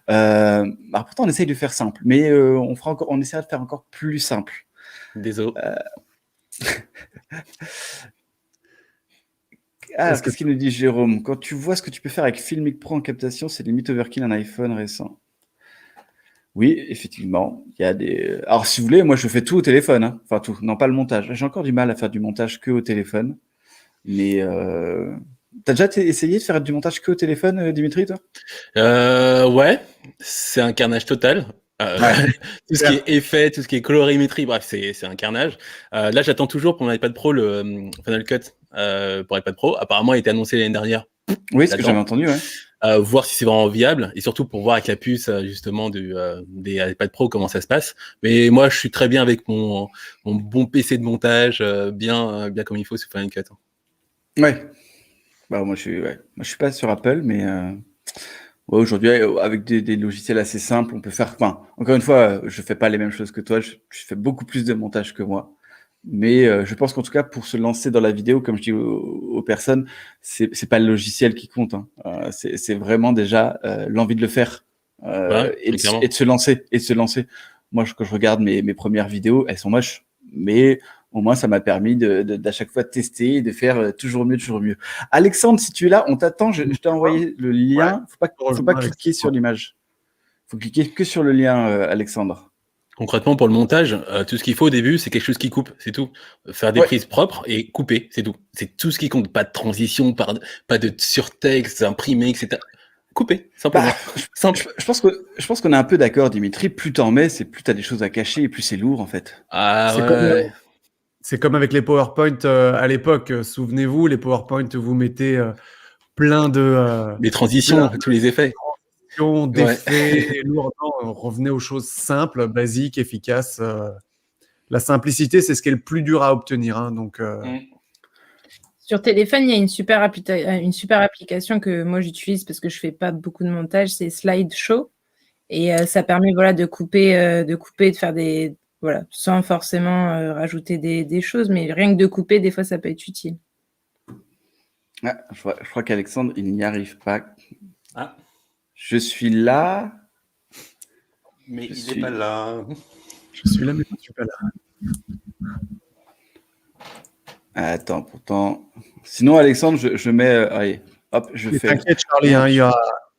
Pourtant, on essaye de faire simple, mais on essaiera de faire encore plus simple. Désolé. Qu'est-ce qu'il nous dit, Jérôme? Quand tu vois ce que tu peux faire avec Filmic Pro en captation, c'est limite overkill un iPhone récent. Oui, effectivement, il y a des. Alors, si vous voulez, moi, je fais tout au téléphone. Hein. Enfin, tout. Non, pas le montage. J'ai encore du mal à faire du montage que au téléphone. Mais t'as déjà essayé de faire du montage que au téléphone, Dimitri, toi? Ouais, c'est un carnage total. Tout ce qui est effet, tout ce qui est colorimétrie, bref, c'est un carnage. Là, j'attends toujours pour mon iPad Pro le Final Cut pour iPad Pro. Apparemment, il a été annoncé l'année dernière. Oui, ce que j'avais entendu, ouais. voir si c'est vraiment viable, et surtout pour voir avec la puce justement des iPad Pro comment ça se passe. Mais moi, je suis très bien avec mon bon PC de montage, bien comme il faut sur Final Cut. Ouais. Bah, moi, je suis pas sur Apple, mais ouais, aujourd'hui, avec des logiciels assez simples, on peut faire. Enfin, encore une fois, je fais pas les mêmes choses que toi. Je fais beaucoup plus de montage que moi. Mais je pense qu'en tout cas, pour se lancer dans la vidéo, comme je dis aux personnes, c'est pas le logiciel qui compte. Hein. C'est vraiment déjà l'envie de le faire Ouais, et clairement. de se lancer. Et de se lancer. Moi, quand je regarde mes premières vidéos, elles sont moches. Mais au moins, ça m'a permis d'à chaque fois de tester et de faire toujours mieux, toujours mieux. Alexandre, si tu es là, on t'attend. Je t'ai envoyé le lien. Faut pas cliquer sur l'image. Faut cliquer que sur le lien, Alexandre. Concrètement, pour le montage, tout ce qu'il faut au début, c'est quelque chose qui coupe, c'est tout. Faire des Ouais. prises propres et couper, c'est tout. C'est tout ce qui compte. Pas de transition, pas de surtexte, imprimer, etc. Couper, simplement. Simple. Je pense qu'on est un peu d'accord, Dimitri. Plus t'en mets, c'est plus t'as des choses à cacher et plus c'est lourd, en fait. Ah C'est ouais. C'est comme avec les PowerPoint à l'époque. Souvenez-vous, les PowerPoint, vous mettez plein de Les transitions, tous les effets. d'effets lourds. Non, revenez aux choses simples, basiques, efficaces. La simplicité, c'est ce qui est le plus dur à obtenir. Hein, donc, Sur téléphone, il y a une super application que moi j'utilise parce que je fais pas beaucoup de montage, c'est Slideshow. Et ça permet de couper, de faire des. Voilà, sans forcément rajouter des choses, mais rien que de couper, des fois, ça peut être utile. Ah, je crois qu'Alexandre, il n'y arrive pas. Ah. Je suis là. Mais il n'est pas là. Je suis là, mais je ne suis pas là. Attends, pourtant. Sinon, Alexandre, je mets. Allez, hop, je fais. T'inquiète, Charlie, hein,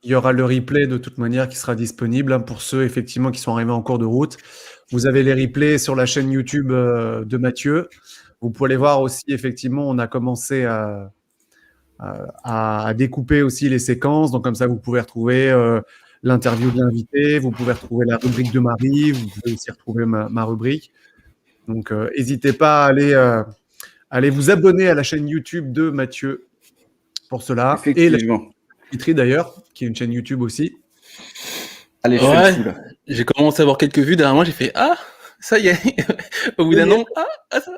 il y aura le replay de toute manière qui sera disponible hein, pour ceux effectivement qui sont arrivés en cours de route. Vous avez les replays sur la chaîne YouTube de Mathieu. Vous pouvez les voir aussi, effectivement, on a commencé à découper aussi les séquences. Donc, comme ça, vous pouvez retrouver l'interview de l'invité, vous pouvez retrouver la rubrique de Marie, vous pouvez aussi retrouver ma rubrique. Donc, n'hésitez pas à aller vous abonner à la chaîne YouTube de Mathieu pour cela. Effectivement. Et Dimitri, d'ailleurs, qui est une chaîne YouTube aussi. Allez, je fais le fou, là. J'ai commencé à avoir quelques vues derrière moi, j'ai fait ah, ça y est. Au bout d'un an,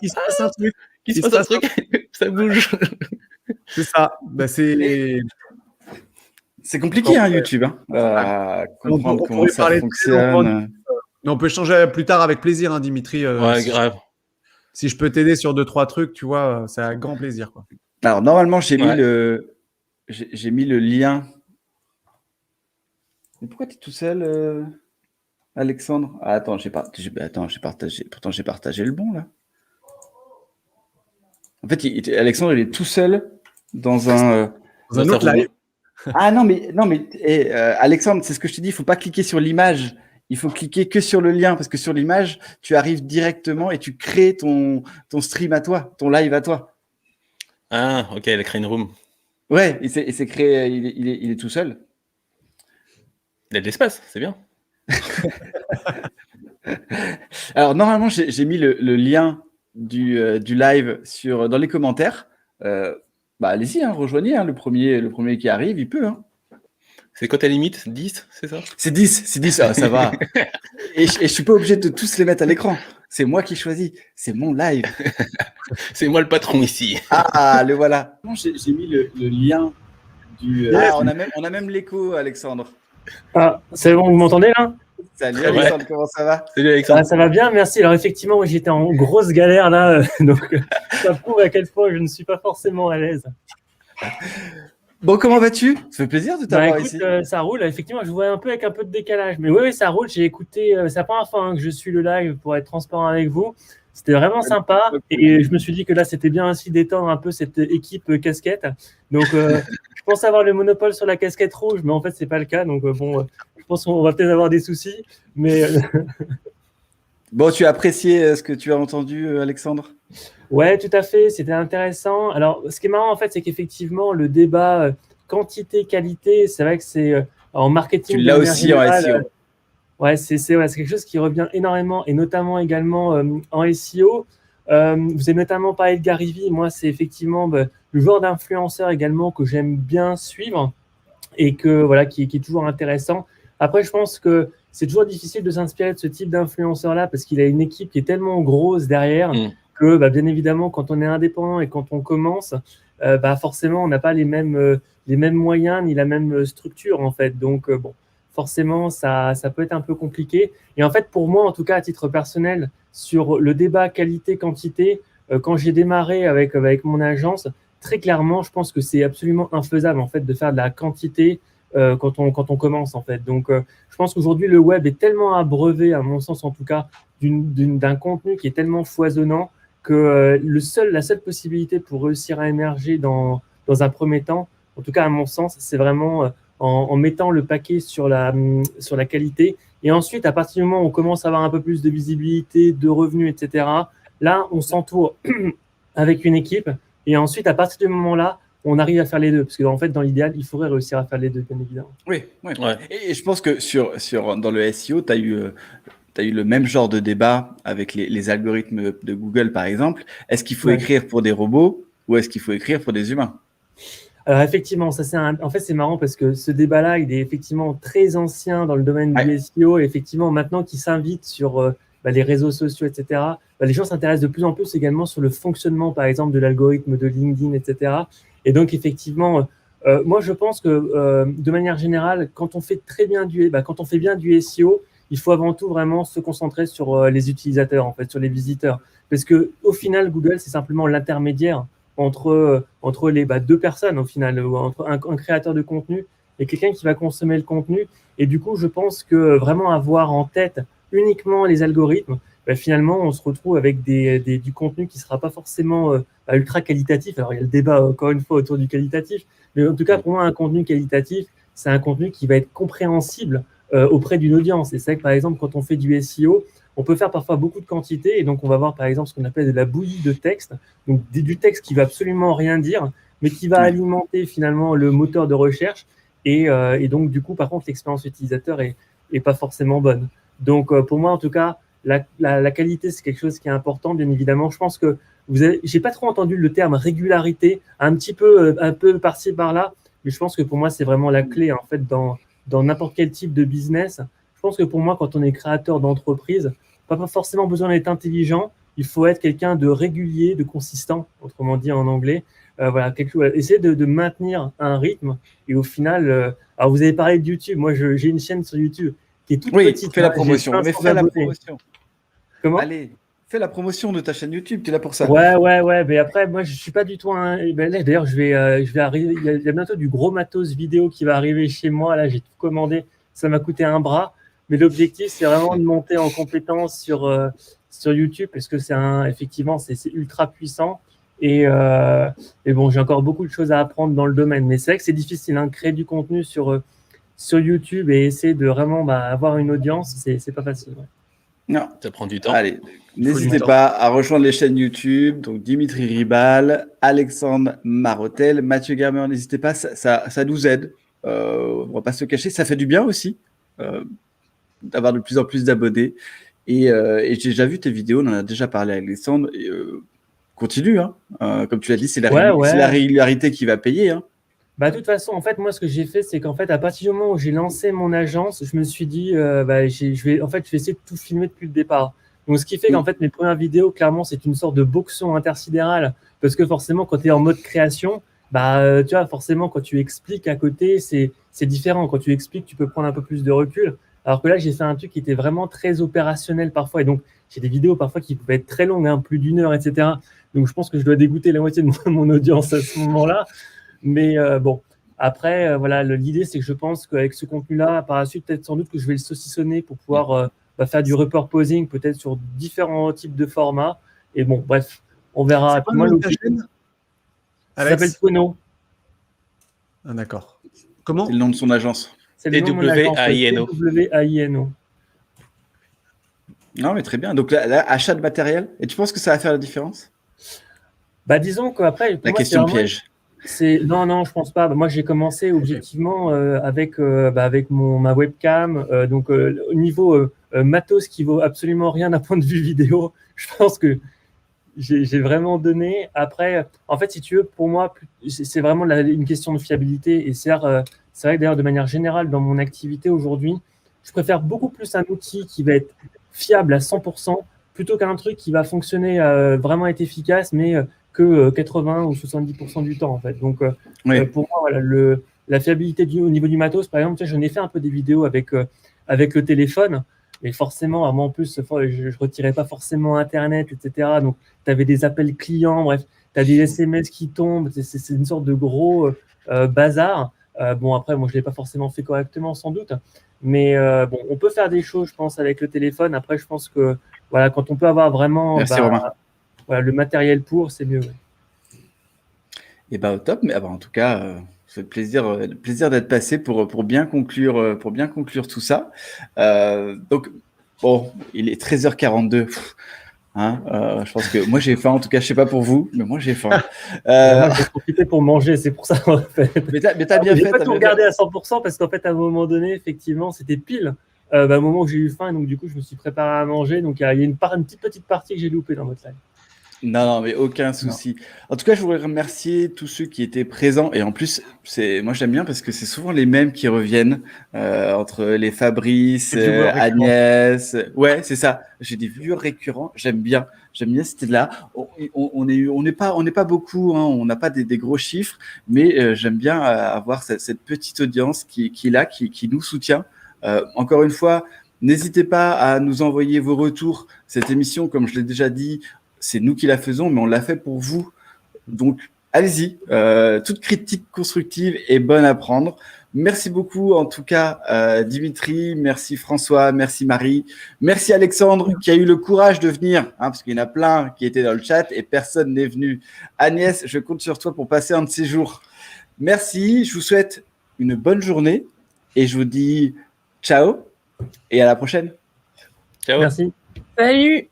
Il se passe un truc. il se passe un truc, ça bouge. C'est ça. Bah, c'est compliqué, hein, YouTube. Hein, comprendre comment ça fonctionne. Mais on peut changer plus tard avec plaisir, hein, Dimitri. Ouais, grave. Si je peux t'aider sur 2-3 trucs, tu vois, c'est un grand plaisir. Quoi. Alors, normalement, j'ai mis le lien. Mais pourquoi tu es tout seul, Alexandre? Ah, attends, j'ai partagé. Pourtant, j'ai partagé le bon, là. En fait, Alexandre, il est tout seul dans un autre live. Ah non, mais Alexandre, c'est ce que je t'ai dit, il ne faut pas cliquer sur l'image. Il faut cliquer que sur le lien, parce que sur l'image, tu arrives directement et tu crées ton stream à toi, ton live à toi. Ah, ok, il a créé une room. Ouais, il s'est créé, il est tout seul. Il a de l'espace, c'est bien. Alors, normalement, j'ai mis le lien du live dans les commentaires. Allez-y, hein, rejoignez. Hein, le premier qui arrive, il peut. Hein. C'est quoi ta limite? 10, c'est ça? C'est 10, ça va. Et je suis pas obligé de tous les mettre à l'écran. C'est moi qui choisis. C'est mon live. C'est moi le patron ici. Ah, le voilà. J'ai mis le lien du... on a même l'écho, Alexandre. Ah, c'est bon, vous m'entendez là? Salut Alexandre, comment ça va? Salut Alexandre. Ça va bien, merci. Alors effectivement, moi j'étais en grosse galère là, donc ça prouve à quel point je ne suis pas forcément à l'aise. Bon, comment vas-tu? Ça fait plaisir de t'avoir écoute, ici. Ça roule, effectivement, je vois un peu avec un peu de décalage. Mais oui, ça roule, j'ai écouté, c'est la première fois que je suis le live pour être transparent avec vous. C'était vraiment sympa et je me suis dit que là, c'était bien ainsi d'étendre un peu cette équipe casquette. Donc, je pense avoir le monopole sur la casquette rouge, mais en fait, c'est pas le cas. Donc, je pense qu'on va peut-être avoir des soucis. Mais Bon, tu as apprécié ce que tu as entendu, Alexandre? Ouais, tout à fait. C'était intéressant. Alors, ce qui est marrant, en fait, c'est qu'effectivement, le débat quantité-qualité, c'est vrai que c'est en marketing. Tu l'as aussi en SEO. Ouais, c'est quelque chose qui revient énormément et notamment également en SEO. Vous avez notamment parlé de Gary Vee. Moi, c'est effectivement le genre d'influenceur également que j'aime bien suivre. et que voilà, qui est toujours intéressant. Après, je pense que c'est toujours difficile de s'inspirer de ce type d'influenceur-là parce qu'il a une équipe qui est tellement grosse derrière que, bien évidemment, quand on est indépendant et quand on commence, forcément, on n'a pas les mêmes moyens ni la même structure, en fait. Donc, bon, forcément, ça peut être un peu compliqué. Et en fait, pour moi, en tout cas, à titre personnel, sur le débat qualité-quantité, quand j'ai démarré avec mon agence, très clairement, je pense que c'est absolument infaisable, en fait, de faire de la quantité quand on commence, en fait. Donc, je pense qu'aujourd'hui, le web est tellement abreuvé, à mon sens en tout cas, d'un contenu qui est tellement foisonnant que la seule possibilité pour réussir à émerger dans un premier temps, en tout cas à mon sens, c'est vraiment en mettant le paquet sur la qualité. Et ensuite, à partir du moment où on commence à avoir un peu plus de visibilité, de revenus, etc., là, on s'entoure avec une équipe. Et ensuite, à partir du moment-là, on arrive à faire les deux. Parce qu'en fait, dans l'idéal, il faudrait réussir à faire les deux, bien évidemment. Oui. Et je pense que dans le SEO, tu as eu le même genre de débat avec les algorithmes de Google, par exemple. Est-ce qu'il faut écrire pour des robots ou est-ce qu'il faut écrire pour des humains? Alors effectivement, en fait, c'est marrant parce que ce débat-là, il est effectivement très ancien dans le domaine du SEO. Et effectivement, maintenant qu'il s'invite sur les réseaux sociaux, etc., les gens s'intéressent de plus en plus également sur le fonctionnement, par exemple, de l'algorithme de LinkedIn, etc. Et donc, effectivement, moi, je pense que de manière générale, quand on fait bien du SEO, il faut avant tout vraiment se concentrer sur les utilisateurs, en fait, sur les visiteurs. Parce que au final, Google, c'est simplement l'intermédiaire entre les deux personnes, au final, entre un créateur de contenu et quelqu'un qui va consommer le contenu. Et du coup, je pense que vraiment avoir en tête uniquement les algorithmes, finalement, on se retrouve avec du contenu qui ne sera pas forcément ultra qualitatif. Alors, il y a le débat, encore une fois, autour du qualitatif. Mais en tout cas, pour moi, un contenu qualitatif, c'est un contenu qui va être compréhensible auprès d'une audience. Et c'est vrai que, par exemple, quand on fait du SEO, on peut faire parfois beaucoup de quantité. Et donc, on va voir, par exemple, ce qu'on appelle de la bouillie de texte. Donc, du texte qui ne va absolument rien dire, mais qui va alimenter finalement le moteur de recherche. Et donc, du coup, par contre, l'expérience utilisateur est pas forcément bonne. Donc, pour moi, en tout cas, la qualité, c'est quelque chose qui est important, bien évidemment. Je pense que j'ai pas trop entendu le terme régularité, un peu par-ci, par-là, mais je pense que pour moi, c'est vraiment la clé, en fait, dans n'importe quel type de business. Je pense que pour moi, quand on est créateur d'entreprise, pas forcément besoin d'être intelligent, il faut être quelqu'un de régulier, de consistant, autrement dit en anglais. Essayer de maintenir un rythme. Et au final, alors vous avez parlé de YouTube. Moi, j'ai une chaîne sur YouTube qui est toute petite. Fais la promotion. Mais fais la promotion. Comment ? Allez, fais la promotion de ta chaîne YouTube. Tu es là pour ça. Ouais. Mais après, moi, je suis pas du tout d'ailleurs, je vais arriver. Il y a bientôt du gros matos vidéo qui va arriver chez moi. Là, j'ai tout commandé. Ça m'a coûté un bras. Mais l'objectif, c'est vraiment de monter en compétence sur YouTube parce que effectivement, c'est ultra puissant. Et bon, j'ai encore beaucoup de choses à apprendre dans le domaine. Mais c'est vrai que c'est difficile, de créer du contenu sur YouTube et essayer de vraiment avoir une audience, c'est pas facile. Ouais. Non. Ça prend du temps. Allez, n'hésitez pas à rejoindre les chaînes YouTube. Donc, Dimitri Ribal, Alexandre Marotel, Mathieu Germer, n'hésitez pas, ça nous aide. On va pas se cacher, ça fait du bien aussi d'avoir de plus en plus d'abonnés. Et j'ai déjà vu tes vidéos, on en a déjà parlé avec Alexandre. Et, continue, comme tu l'as dit, c'est la régularité qui va payer. De toute façon, en fait, moi, ce que j'ai fait, c'est qu'en fait, à partir du moment où j'ai lancé mon agence, je me suis dit, je vais essayer de tout filmer depuis le départ. Donc, ce qui fait qu'en fait, mes premières vidéos, clairement, c'est une sorte de boxon intersidéral, parce que forcément, quand tu es en mode création, tu vois, forcément, quand tu expliques à côté, c'est différent. Quand tu expliques, tu peux prendre un peu plus de recul. Alors que là, j'ai fait un truc qui était vraiment très opérationnel parfois. Et donc, j'ai des vidéos parfois qui pouvaient être très longues, plus d'1 heure, etc. Donc, je pense que je dois dégoûter la moitié de mon audience à ce moment-là. Mais bon, après, l'idée, c'est que je pense qu'avec ce contenu-là, par la suite, peut-être sans doute que je vais le saucissonner pour pouvoir faire du repurposing, peut-être sur différents types de formats. Et bon, bref, on verra. C'est quoi ta chaîne, ça s'appelle Tweno. Ah, d'accord. Comment ? C'est le nom de son agence. C'est le nom de mon agence, TWAINO. Non, mais très bien. Donc, là, achat de matériel. Et tu penses que ça va faire la différence ? Disons qu'après… La question piège. Non, je pense pas. Moi, j'ai commencé objectivement avec ma webcam. Donc, au niveau matos qui vaut absolument rien d'un point de vue vidéo, je pense que j'ai vraiment donné. Après, en fait, si tu veux, pour moi, c'est vraiment une question de fiabilité. Et c'est vrai que d'ailleurs, de manière générale, dans mon activité aujourd'hui, je préfère beaucoup plus un outil qui va être fiable à 100% plutôt qu'un truc qui va fonctionner, vraiment être efficace, mais que 80 ou 70% du temps, en fait. Donc, Oui. pour moi, voilà, la fiabilité au niveau du matos, par exemple, tu sais, j'en ai fait un peu des vidéos avec le téléphone. Et forcément, moi en plus, je ne retirais pas forcément Internet, etc. Donc, tu avais des appels clients, bref, tu as des SMS qui tombent. C'est une sorte de gros bazar. Bon, après, moi, je ne l'ai pas forcément fait correctement, sans doute. Mais bon, on peut faire des choses, je pense, avec le téléphone. Après, je pense que voilà, quand on peut avoir vraiment Merci Romain. voilà, le matériel pour, c'est mieux. Ouais. Et bah au top, mais en tout cas, c'est le plaisir d'être passé pour bien conclure tout ça. Donc bon, il est 13h42. Hein, je pense que moi j'ai faim, en tout cas je sais pas pour vous, mais moi j'ai faim. Moi j'ai profité pour manger, c'est pour ça en fait. Mais t'as bien fait. J'ai pas tout regardé à 100% parce qu'en fait à un moment donné, effectivement, c'était pile au moment où j'ai eu faim, donc du coup je me suis préparé à manger, donc il y a une petite partie que j'ai loupée dans votre live. Non, mais aucun souci. En tout cas, je voudrais remercier tous ceux qui étaient présents. Et en plus, moi j'aime bien parce que c'est souvent les mêmes qui reviennent entre les Fabrice, Agnès. Ouais, c'est ça. J'ai des viewers récurrents. J'aime bien. C'était là. On n'est pas beaucoup. Hein, on n'a pas des gros chiffres, mais j'aime bien avoir cette petite audience qui est là, qui nous soutient. Encore une fois, n'hésitez pas à nous envoyer vos retours. Cette émission, comme je l'ai déjà dit, c'est nous qui la faisons, mais on l'a fait pour vous. Donc, allez-y. Toute critique constructive est bonne à prendre. Merci beaucoup, en tout cas, Dimitri. Merci François. Merci Marie. Merci Alexandre, qui a eu le courage de venir, hein, parce qu'il y en a plein qui étaient dans le chat et personne n'est venu. Agnès, je compte sur toi pour passer un de ces jours. Merci. Je vous souhaite une bonne journée et je vous dis ciao et à la prochaine. Ciao. Merci. Salut.